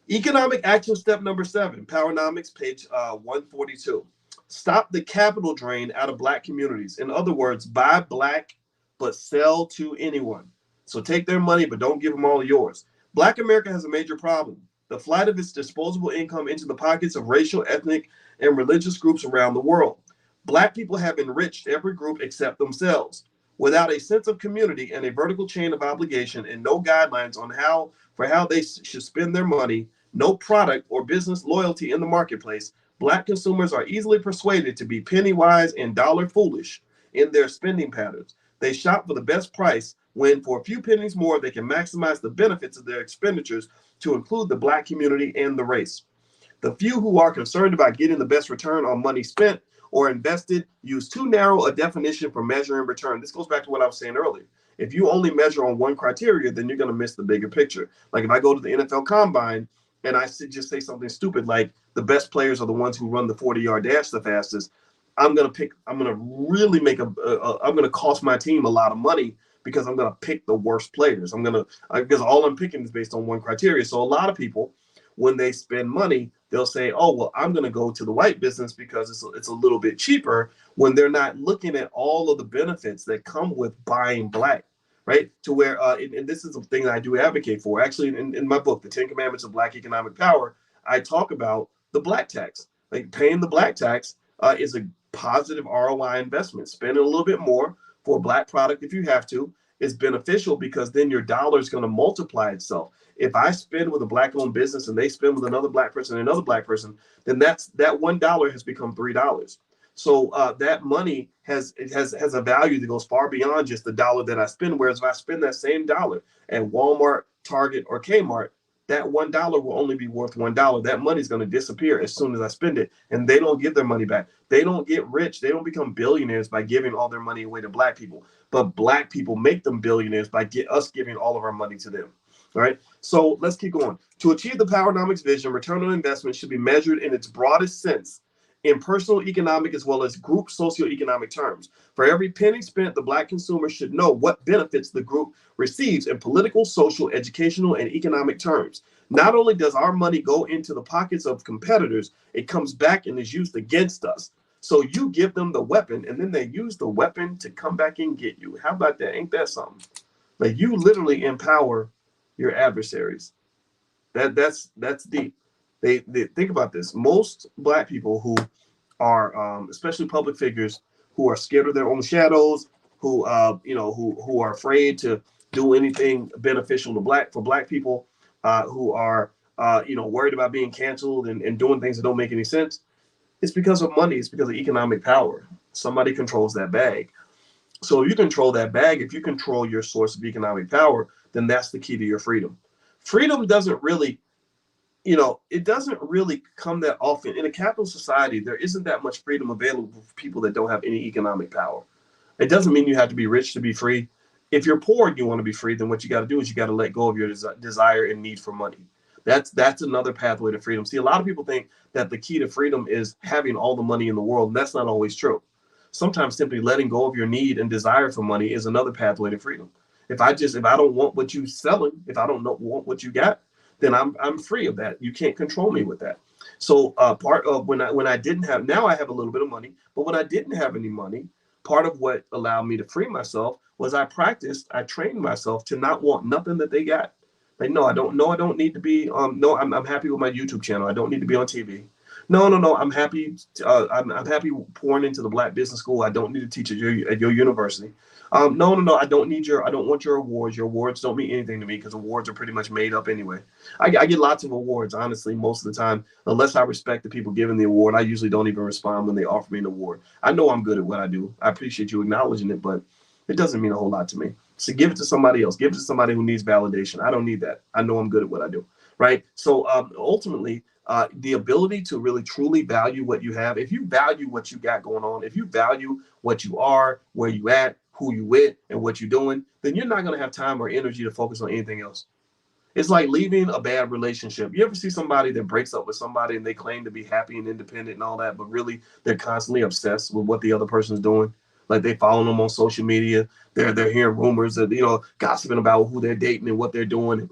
Speaker 1: economic action step number 7, Powernomics, page 142. Stop the capital drain out of Black communities. In other words, buy Black but sell to anyone. So take their money, but don't give them all of yours. Black America has a major problem: the flight of its disposable income into the pockets of racial, ethnic, and religious groups around the world. Black people have enriched every group except themselves. Without a sense of community and a vertical chain of obligation, and no guidelines on how they should spend their money, no product or business loyalty in the marketplace, Black consumers are easily persuaded to be penny wise and dollar foolish in their spending patterns. They shop for the best price when, for a few pennies more, they can maximize the benefits of their expenditures to include the Black community and the race. The few who are concerned about getting the best return on money spent or invested use too narrow a definition for measuring return. This goes back to what I was saying earlier. If you only measure on one criteria, then you're going to miss the bigger picture. Like if I go to the NFL Combine and I just say something stupid like the best players are the ones who run the 40-yard dash the fastest, I'm going to really I'm going to cost my team a lot of money, because I'm going to pick the worst players. Because all I'm picking is based on one criteria. So a lot of people, when they spend money, they'll say, oh, well, I'm going to go to the white business because it's a little bit cheaper, when they're not looking at all of the benefits that come with buying Black, right? To where, and this is a thing that I do advocate for. Actually, in my book, The 10 Commandments of Black Economic Power, I talk about the Black tax. Like paying the Black tax is a positive ROI investment. Spending a little bit more for a Black product if you have to is beneficial, because then your dollar is going to multiply itself. If I spend with a Black-owned business and they spend with another Black person and another Black person, then that $1 has become $3. So that money has a value that goes far beyond just the dollar that I spend. Whereas if I spend that same dollar at Walmart, Target, or Kmart, that $1 will only be worth $1. That money is going to disappear as soon as I spend it, and they don't give their money back. They don't get rich. They don't become billionaires by giving all their money away to Black people. But Black people make them billionaires by us giving all of our money to them. All right. So let's keep going. To achieve the Powernomics vision, return on investment should be measured in its broadest sense, in personal economic as well as group socioeconomic terms. For every penny spent, the Black consumer should know what benefits the group receives in political, social, educational, and economic terms. Not only does our money go into the pockets of competitors, it comes back and is used against us. So you give them the weapon, and then they use the weapon to come back and get you. How about that? Ain't that something? Like, you literally empower your adversaries. That's deep. They think about this. Most Black people who are, especially public figures, who are scared of their own shadows, who who are afraid to do anything beneficial to black people, who are worried about being canceled and doing things that don't make any sense. It's because of money. It's because of economic power. Somebody controls that bag. So if you control that bag, if you control your source of economic power, then that's the key to your freedom. Freedom doesn't really, it doesn't really come that often. In a capitalist society, there isn't that much freedom available for people that don't have any economic power. It doesn't mean you have to be rich to be free. If you're poor and you want to be free, then what you got to do is you got to let go of your desire and need for money. That's another pathway to freedom. See, a lot of people think that the key to freedom is having all the money in the world, and that's not always true. Sometimes simply letting go of your need and desire for money is another pathway to freedom. If I don't want what you selling, if I don't want what you got, then I'm free of that. You can't control me with that. So part of when I didn't have, now I have a little bit of money, but when I didn't have any money, part of what allowed me to free myself was I trained myself to not want nothing that they got. Like, no, I don't need to be, no, I'm happy with my YouTube channel. I don't need to be on TV. No, I'm happy. I'm happy pouring into the Black Business School. I don't need to teach at your university. No, I don't want your awards. Your awards don't mean anything to me because awards are pretty much made up anyway. I get lots of awards, honestly, most of the time. Unless I respect the people giving the award, I usually don't even respond when they offer me an award. I know I'm good at what I do. I appreciate you acknowledging it, but it doesn't mean a whole lot to me. So give it to somebody else. Give it to somebody who needs validation. I don't need that. I know I'm good at what I do, right? So ultimately, the ability to really truly value what you have, if you value what you got going on, if you value what you are, where you at, who you with, and what you're doing, then you're not going to have time or energy to focus on anything else. It's like leaving a bad relationship. You ever see somebody that breaks up with somebody and they claim to be happy and independent and all that, but really they're constantly obsessed with what the other person's doing? Like they follow them on social media. They're hearing rumors that, gossiping about who they're dating and what they're doing.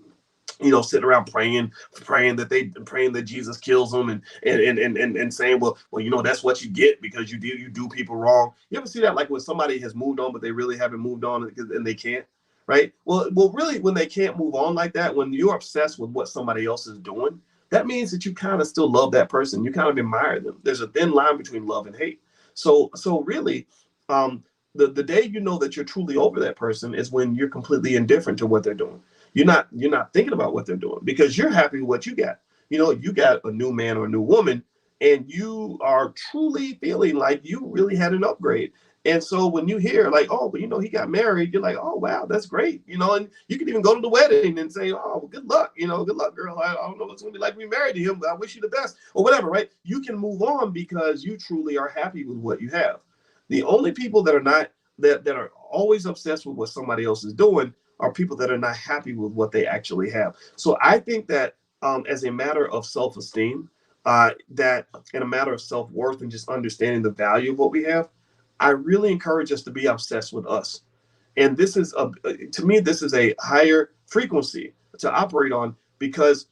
Speaker 1: Sitting around praying that Jesus kills them and saying, well, that's what you get because you do people wrong. You ever see that, like when somebody has moved on, but they really haven't moved on and they can't, right? Well, really, when they can't move on like that, when you're obsessed with what somebody else is doing, that means that you kind of still love that person. You kind of admire them. There's a thin line between love and hate. So really, the day you know that you're truly over that person is when you're completely indifferent to what they're doing. You're not thinking about what they're doing because you're happy with what you got. You got a new man or a new woman, and you are truly feeling like you really had an upgrade. And so when you hear like, oh, but he got married, you're like, oh wow, that's great. And you can even go to the wedding and say, oh, well, good luck, good luck, girl. I don't know what's gonna be like to be married to him, but I wish you the best, or whatever, right? You can move on because you truly are happy with what you have. The only people that are not that are always obsessed with what somebody else is doing are people that are not happy with what they actually have. So I think that as a matter of self-esteem, that in a matter of self-worth and just understanding the value of what we have, I really encourage us to be obsessed with us. And this is to me, this is a higher frequency to operate on because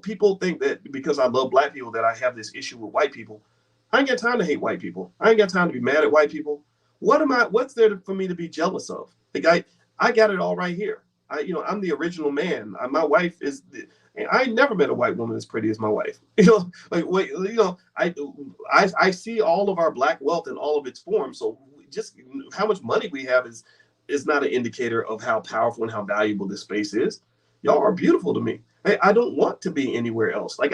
Speaker 1: people think that because I love Black people that I have this issue with white people. I ain't got time to hate white people. I ain't got time to be mad at white people. What's there for me to be jealous of? Like I got it all right here. I'm the original man. My wife is. I never met a white woman as pretty as my wife. I see all of our Black wealth in all of its forms. So just how much money we have is not an indicator of how powerful and how valuable this space is. Y'all are beautiful to me. I don't want to be anywhere else. I'm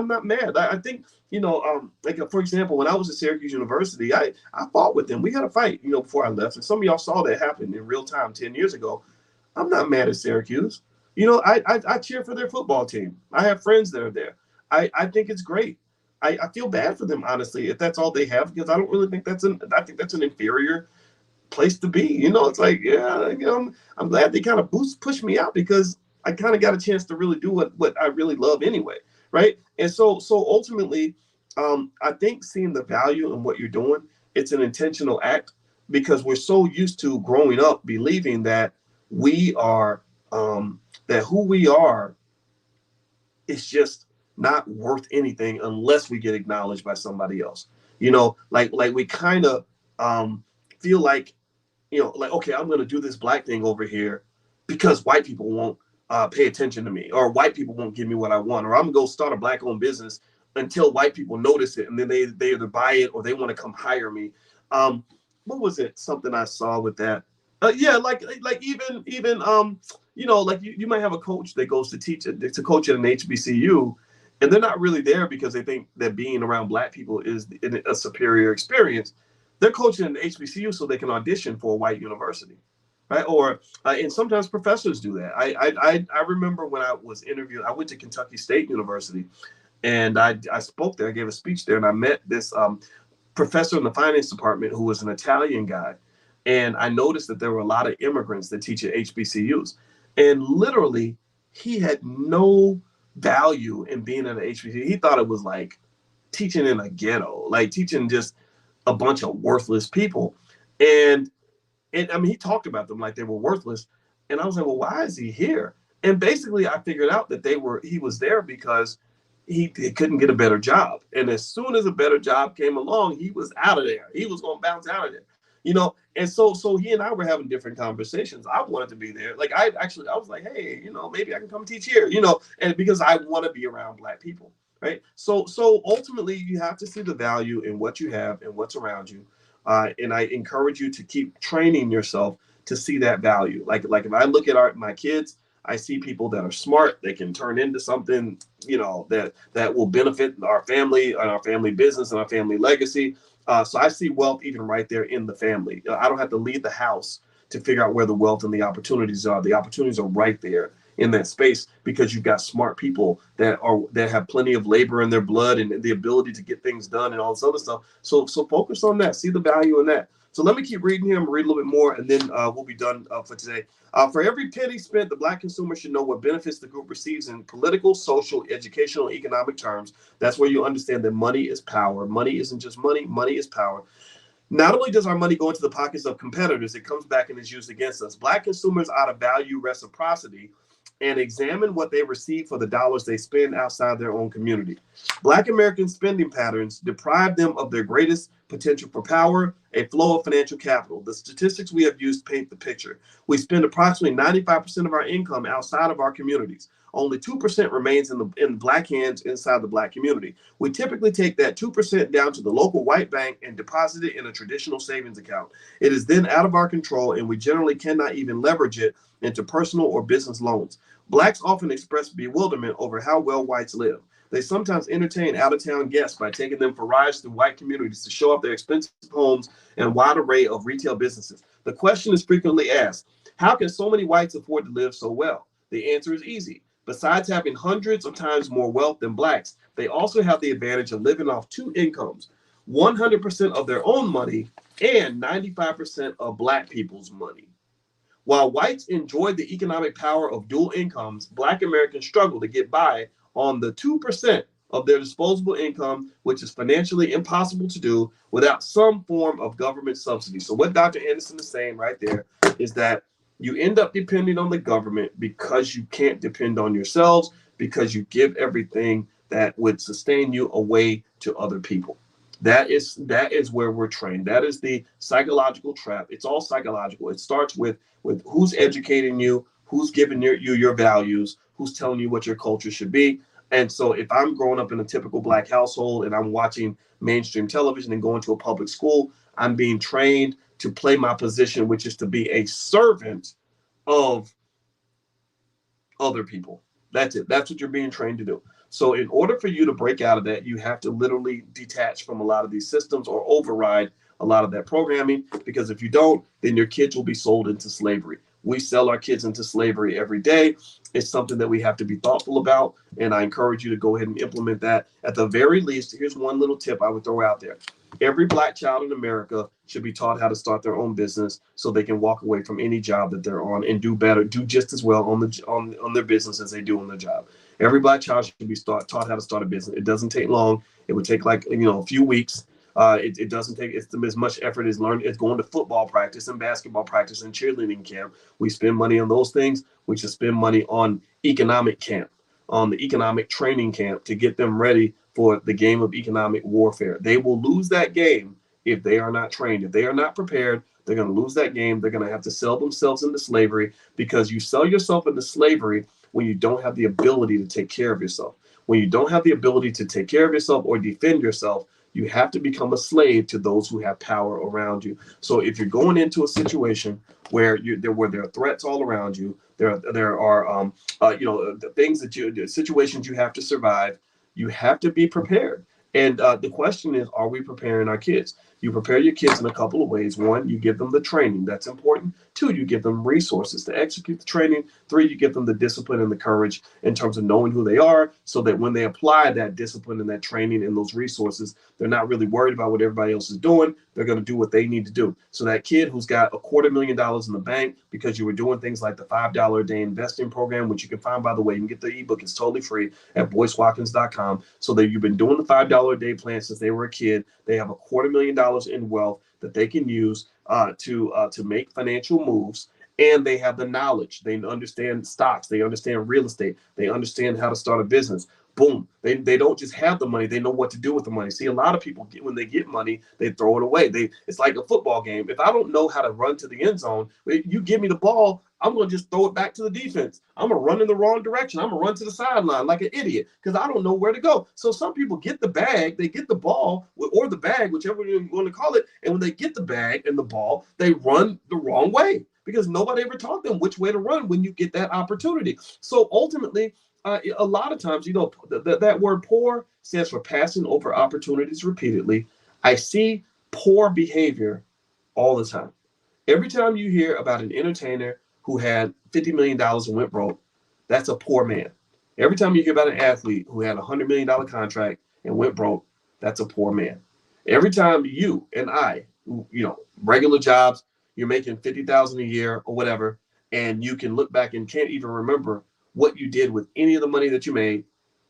Speaker 1: not mad. I think, for example, when I was at Syracuse University, I fought with them. We had a fight, before I left. And some of y'all saw that happen in real time 10 years ago. I'm not mad at Syracuse. I cheer for their football team. I have friends that are there. I think it's great. I feel bad for them, honestly, if that's all they have, because I don't really think I think that's an inferior place to be. It's like, yeah, I'm glad they kind of push me out because I kind of got a chance to really do what I really love anyway, right? And so ultimately, I think seeing the value in what you're doing, it's an intentional act because we're so used to growing up believing that we are that who we are is just not worth anything unless we get acknowledged by somebody else. Like we kind of feel like, like, okay, I'm going to do this Black thing over here because white people won't pay attention to me, or white people won't give me what I want, or I'm going to go start a Black-owned business until white people notice it, and then they either buy it or they want to come hire me. what was it? Something I saw with that. Yeah, like even like you might have a coach that goes to teach to coach at an HBCU, and they're not really there because they think that being around black people is a superior experience. They're coaching at an HBCU so they can audition for a white university, right? Or and sometimes professors do that. I remember when I was interviewed, I went to Kentucky State University, and I spoke there. I gave a speech there, and I met this professor in the finance department who was an Italian guy. And I noticed that there were a lot of immigrants that teach at HBCUs. And literally, he had no value in being at an HBCU. He thought it was like teaching in a ghetto, like teaching just a bunch of worthless people. And I mean, he talked about them like they were worthless. And I was like, well, why is he here? And basically, I figured out that he was there because he couldn't get a better job. And as soon as a better job came along, he was out of there. He was going to bounce out of there, And so he and I were having different conversations. I wanted to be there. Like I was like, hey, maybe I can come teach here, and because I want to be around black people. Right. So ultimately, you have to see the value in what you have and what's around you. And I encourage you to keep training yourself to see that value. Like if I look at my kids, I see people that are smart. They can turn into something, that will benefit our family and our family business and our family legacy. So I see wealth even right there in the family. I don't have to leave the house to figure out where the wealth and the opportunities are. The opportunities are right there in that space because you've got smart people that have plenty of labor in their blood and the ability to get things done and all this other stuff. So focus on that. See the value in that. So let me keep reading here. I'm gonna read a little bit more, and then we'll be done for today. For every penny spent, the black consumer should know what benefits the group receives in political, social, educational, and economic terms. That's where you understand that money is power. Money isn't just money. Money is power. Not only does our money go into the pockets of competitors, it comes back and is used against us. Black consumers ought to value reciprocity and examine what they receive for the dollars they spend outside their own community. Black American spending patterns deprive them of their greatest potential for power, a flow of financial capital. The statistics we have used paint the picture. We spend approximately 95% of our income outside of our communities. Only 2% remains in black hands inside the black community. We typically take that 2% down to the local white bank and deposit it in a traditional savings account. It is then out of our control, and we generally cannot even leverage it into personal or business loans. Blacks often express bewilderment over how well whites live. They sometimes entertain out-of-town guests by taking them for rides through white communities to show off their expensive homes and a wide array of retail businesses. The question is frequently asked, how can so many whites afford to live so well? The answer is easy. Besides having hundreds of times more wealth than blacks, they also have the advantage of living off two incomes, 100% of their own money and 95% of black people's money. While whites enjoy the economic power of dual incomes, black Americans struggle to get by on the 2% of their disposable income, which is financially impossible to do without some form of government subsidy. So what Dr. Anderson is saying right there is that you end up depending on the government because you can't depend on yourselves, because you give everything that would sustain you away to other people. That is where we're trained. That is the psychological trap. It's all psychological. It starts with who's educating you, who's giving you your values, who's telling you what your culture should be. And so if I'm growing up in a typical black household and I'm watching mainstream television and going to a public school, I'm being trained to play my position, which is to be a servant of other people. That's it. That's what you're being trained to do. So in order for you to break out of that, you have to literally detach from a lot of these systems or override a lot of that programming, because if you don't, then your kids will be sold into slavery. We sell our kids into slavery every day. It's something that we have to be thoughtful about, and I encourage you to go ahead and implement that. At the very least, here's one little tip I would throw out there. Every black child in America should be taught how to start their own business so they can walk away from any job that they're on and do better, do just as well on their business as they do on their job. Every black child should be taught how to start a business. It doesn't take long. It would take a few weeks. It doesn't take as much effort as going to football practice and basketball practice and cheerleading camp. We spend money on those things. We should spend money on economic camp, on the economic training camp to get them ready for the game of economic warfare. They will lose that game if they are not trained. If they are not prepared, they're going to lose that game. They're going to have to sell themselves into slavery, because you sell yourself into slavery when you don't have the ability to take care of yourself. When you don't have the ability to take care of yourself or defend yourself, You have to become a slave to those who have power around you. So if you're going into a situation where there are threats all around you, there are the things the situations you have to survive. You have to be prepared. And the question is, are we preparing our kids? You prepare your kids in a couple of ways. One, you give them the training. That's important. Two, you give them resources to execute the training. Three, you give them the discipline and the courage in terms of knowing who they are, so that when they apply that discipline and that training and those resources, they're not really worried about what everybody else is doing. They're going to do what they need to do. So that kid who's got $250,000 in the bank because you were doing things like the $5 a day investing program, which you can find, by the way, you can get the ebook. It's totally free at boycewatkins.com. So that you've been doing the $5 a day plan since they were a kid. They have $250,000 in wealth that they can use to make financial moves. And they have the knowledge. They understand stocks. They understand real estate. They understand how to start a business. Boom. They don't just have the money. They know what to do with the money. See, a lot of people, when they get money, they throw it away. It's like a football game. If I don't know how to run to the end zone, you give me the ball, I'm going to just throw it back to the defense. I'm going to run in the wrong direction. I'm going to run to the sideline like an idiot because I don't know where to go. So some people get the bag, they get the ball or the bag, whichever you want to call it. And when they get the bag and the ball, they run the wrong way because nobody ever taught them which way to run when you get that opportunity. So ultimately, a lot of times, that word poor stands for passing over opportunities repeatedly. I see poor behavior all the time. Every time you hear about an entertainer who had $50 million and went broke, that's a poor man. Every time you hear about an athlete who had a $100 million contract and went broke, that's a poor man. Every time you and I, regular jobs, you're making $50,000 a year or whatever, and you can look back and can't even remember what you did with any of the money that you made.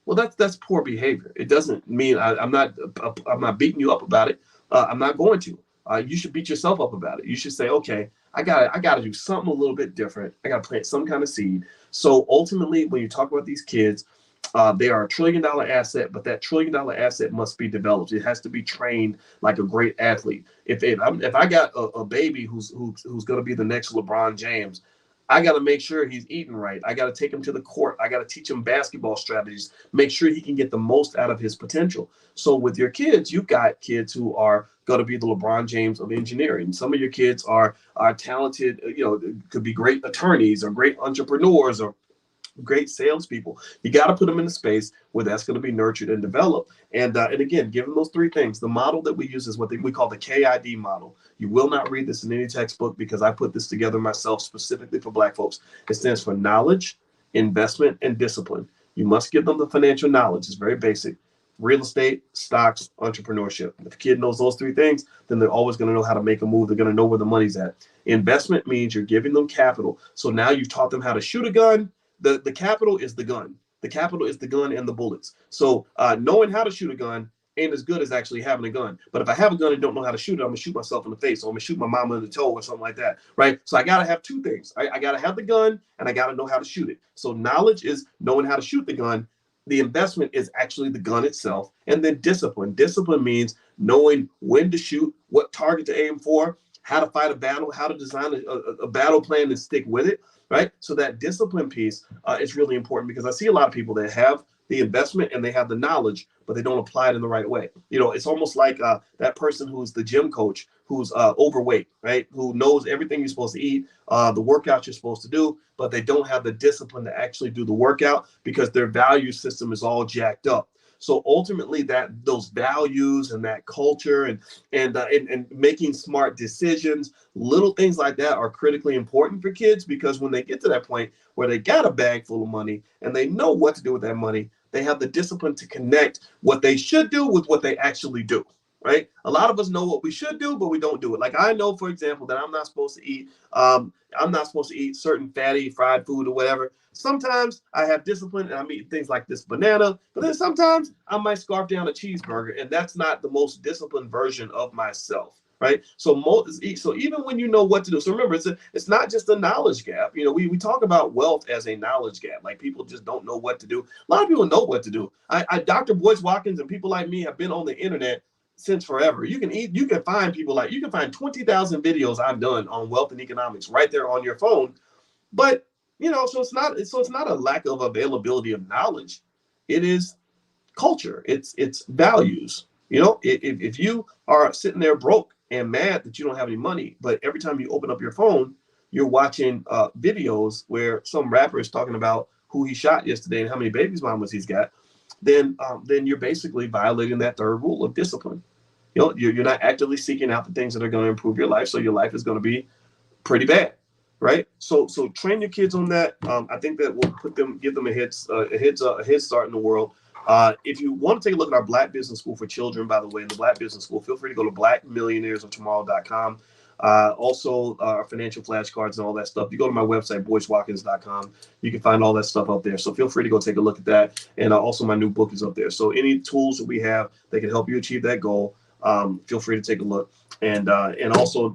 Speaker 1: Well, that's poor behavior. It doesn't mean I'm not beating you up about it. I'm not going to. You should beat yourself up about it. You should say, okay, I got to do something a little bit different. I got to plant some kind of seed. So ultimately, when you talk about these kids, they are $1 trillion asset, but that $1 trillion asset must be developed. It has to be trained like a great athlete. If I got a baby who's going to be the next LeBron James, I got to make sure he's eating right. I got to take him to the court. I got to teach him basketball strategies, make sure he can get the most out of his potential. So with your kids, you've got kids who are going to be the LeBron James of engineering. Some of your kids are talented, could be great attorneys or great entrepreneurs or great salespeople. You got to put them in a space where that's going to be nurtured and developed. And again, given those three things, the model that we use is what we call the KID model. You will not read this in any textbook because I put this together myself specifically for Black folks. It stands for knowledge, investment, and discipline. You must give them the financial knowledge. It's very basic. Real estate, stocks, entrepreneurship. If a kid knows those three things, then they're always going to know how to make a move. They're going to know where the money's at. Investment means you're giving them capital. So now you've taught them how to shoot a gun. The capital is the gun. The capital is the gun and the bullets. So knowing how to shoot a gun ain't as good as actually having a gun. But if I have a gun and don't know how to shoot it, I'm going to shoot myself in the face, or I'm going to shoot my mama in the toe or something like that, right? So I got to have two things. I got to have the gun and I got to know how to shoot it. So knowledge is knowing how to shoot the gun. The investment is actually the gun itself. And then discipline. Discipline means knowing when to shoot, what target to aim for, how to fight a battle, how to design a battle plan and stick with it. Right. So that discipline piece is really important because I see a lot of people that have the investment and they have the knowledge, but they don't apply it in the right way. It's almost like that person who's the gym coach who's overweight, right? Who knows everything you're supposed to eat, the workout you're supposed to do, but they don't have the discipline to actually do the workout because their value system is all jacked up. So ultimately, those values and that culture and making smart decisions, little things like that are critically important for kids because when they get to that point where they got a bag full of money and they know what to do with that money, they have the discipline to connect what they should do with what they actually do. Right? A lot of us know what we should do, but we don't do it. Like I know, for example, that I'm not supposed to eat certain fatty fried food or whatever. Sometimes I have discipline and I'm eating things like this banana, but then sometimes I might scarf down a cheeseburger, and that's not the most disciplined version of myself. Right. So even when you know what to do. So remember, it's not just a knowledge gap. We talk about wealth as a knowledge gap. Like people just don't know what to do. A lot of people know what to do. Dr. Boyce Watkins and people like me have been on the internet since forever. You can find 20,000 videos I've done on wealth and economics right there on your phone. But so it's not a lack of availability of knowledge. It is culture. It's values. You know, if you are sitting there broke and mad that you don't have any money, but every time you open up your phone, you're watching videos where some rapper is talking about who he shot yesterday and how many babies mamas he's got, then you're basically violating that third rule of discipline. You know, you're not actively seeking out the things that are going to improve your life, so your life is going to be pretty bad, right? So train your kids on that. I think that will give them a head start in the world. If you want to take a look at our Black Business School for Children, by the way, in the Black Business School, feel free to go to blackmillionairesoftomorrow.com. Also, our financial flashcards and all that stuff. You go to my website, boycewatkins.com. You can find all that stuff up there. So feel free to go take a look at that. And also, my new book is up there. So any tools that we have that can help you achieve that goal, feel free to take a look. And also,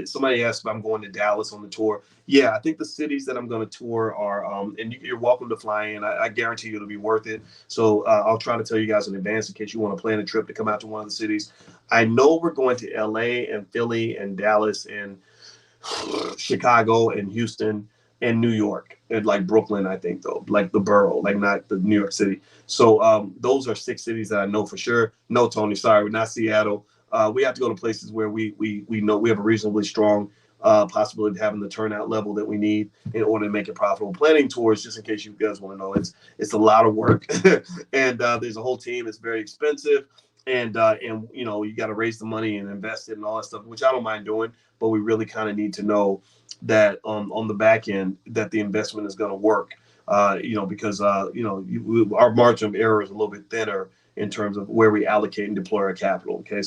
Speaker 1: somebody asked if I'm going to Dallas on the tour. Yeah, I think the cities that I'm going to tour are, and you're welcome to fly in. I guarantee you it'll be worth it. So I'll try to tell you guys in advance in case you want to plan a trip to come out to one of the cities. I know we're going to LA and Philly and Dallas and Chicago and Houston and New York and like Brooklyn, I think, though, like the borough, like not the New York City. So those are 6 cities that I know for sure. No, Tony, sorry, we're not Seattle. We have to go to places where we know we have a reasonably strong possibility of having the turnout level that we need in order to make it profitable. Planning tours, just in case you guys want to know, it's a lot of work, and there's a whole team. It's very expensive, and you know you got to raise the money and invest it and all that stuff, which I don't mind doing. But we really kind of need to know that on the back end that the investment is going to work. You know, because our margin of error is a little bit thinner in terms of where we allocate and deploy our capital. Okay,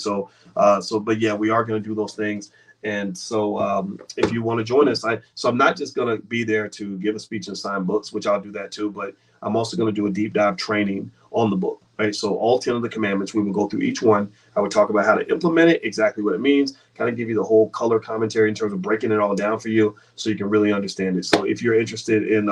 Speaker 1: but yeah, we are going to do those things. And so if you want to join us, I'm not just going to be there to give a speech and sign books, which I'll do that too, but I'm also going to do a deep dive training on the book. Right, so all 10 of the commandments, we will go through each one. I would talk about how to implement it, exactly what it means, kind of give you the whole color commentary in terms of breaking it all down for you so you can really understand it. So if you're interested in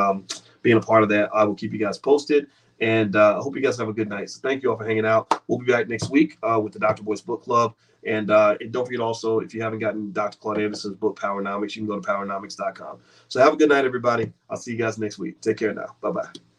Speaker 1: being a part of that, I will keep you guys posted. And I hope you guys have a good night. So thank you all for hanging out. We'll be back next week with the Dr. Boyce Book Club. And don't forget also, if you haven't gotten Dr. Claude Anderson's book, Powernomics, you can go to powernomics.com. So have a good night, everybody. I'll see you guys next week. Take care now. Bye-bye.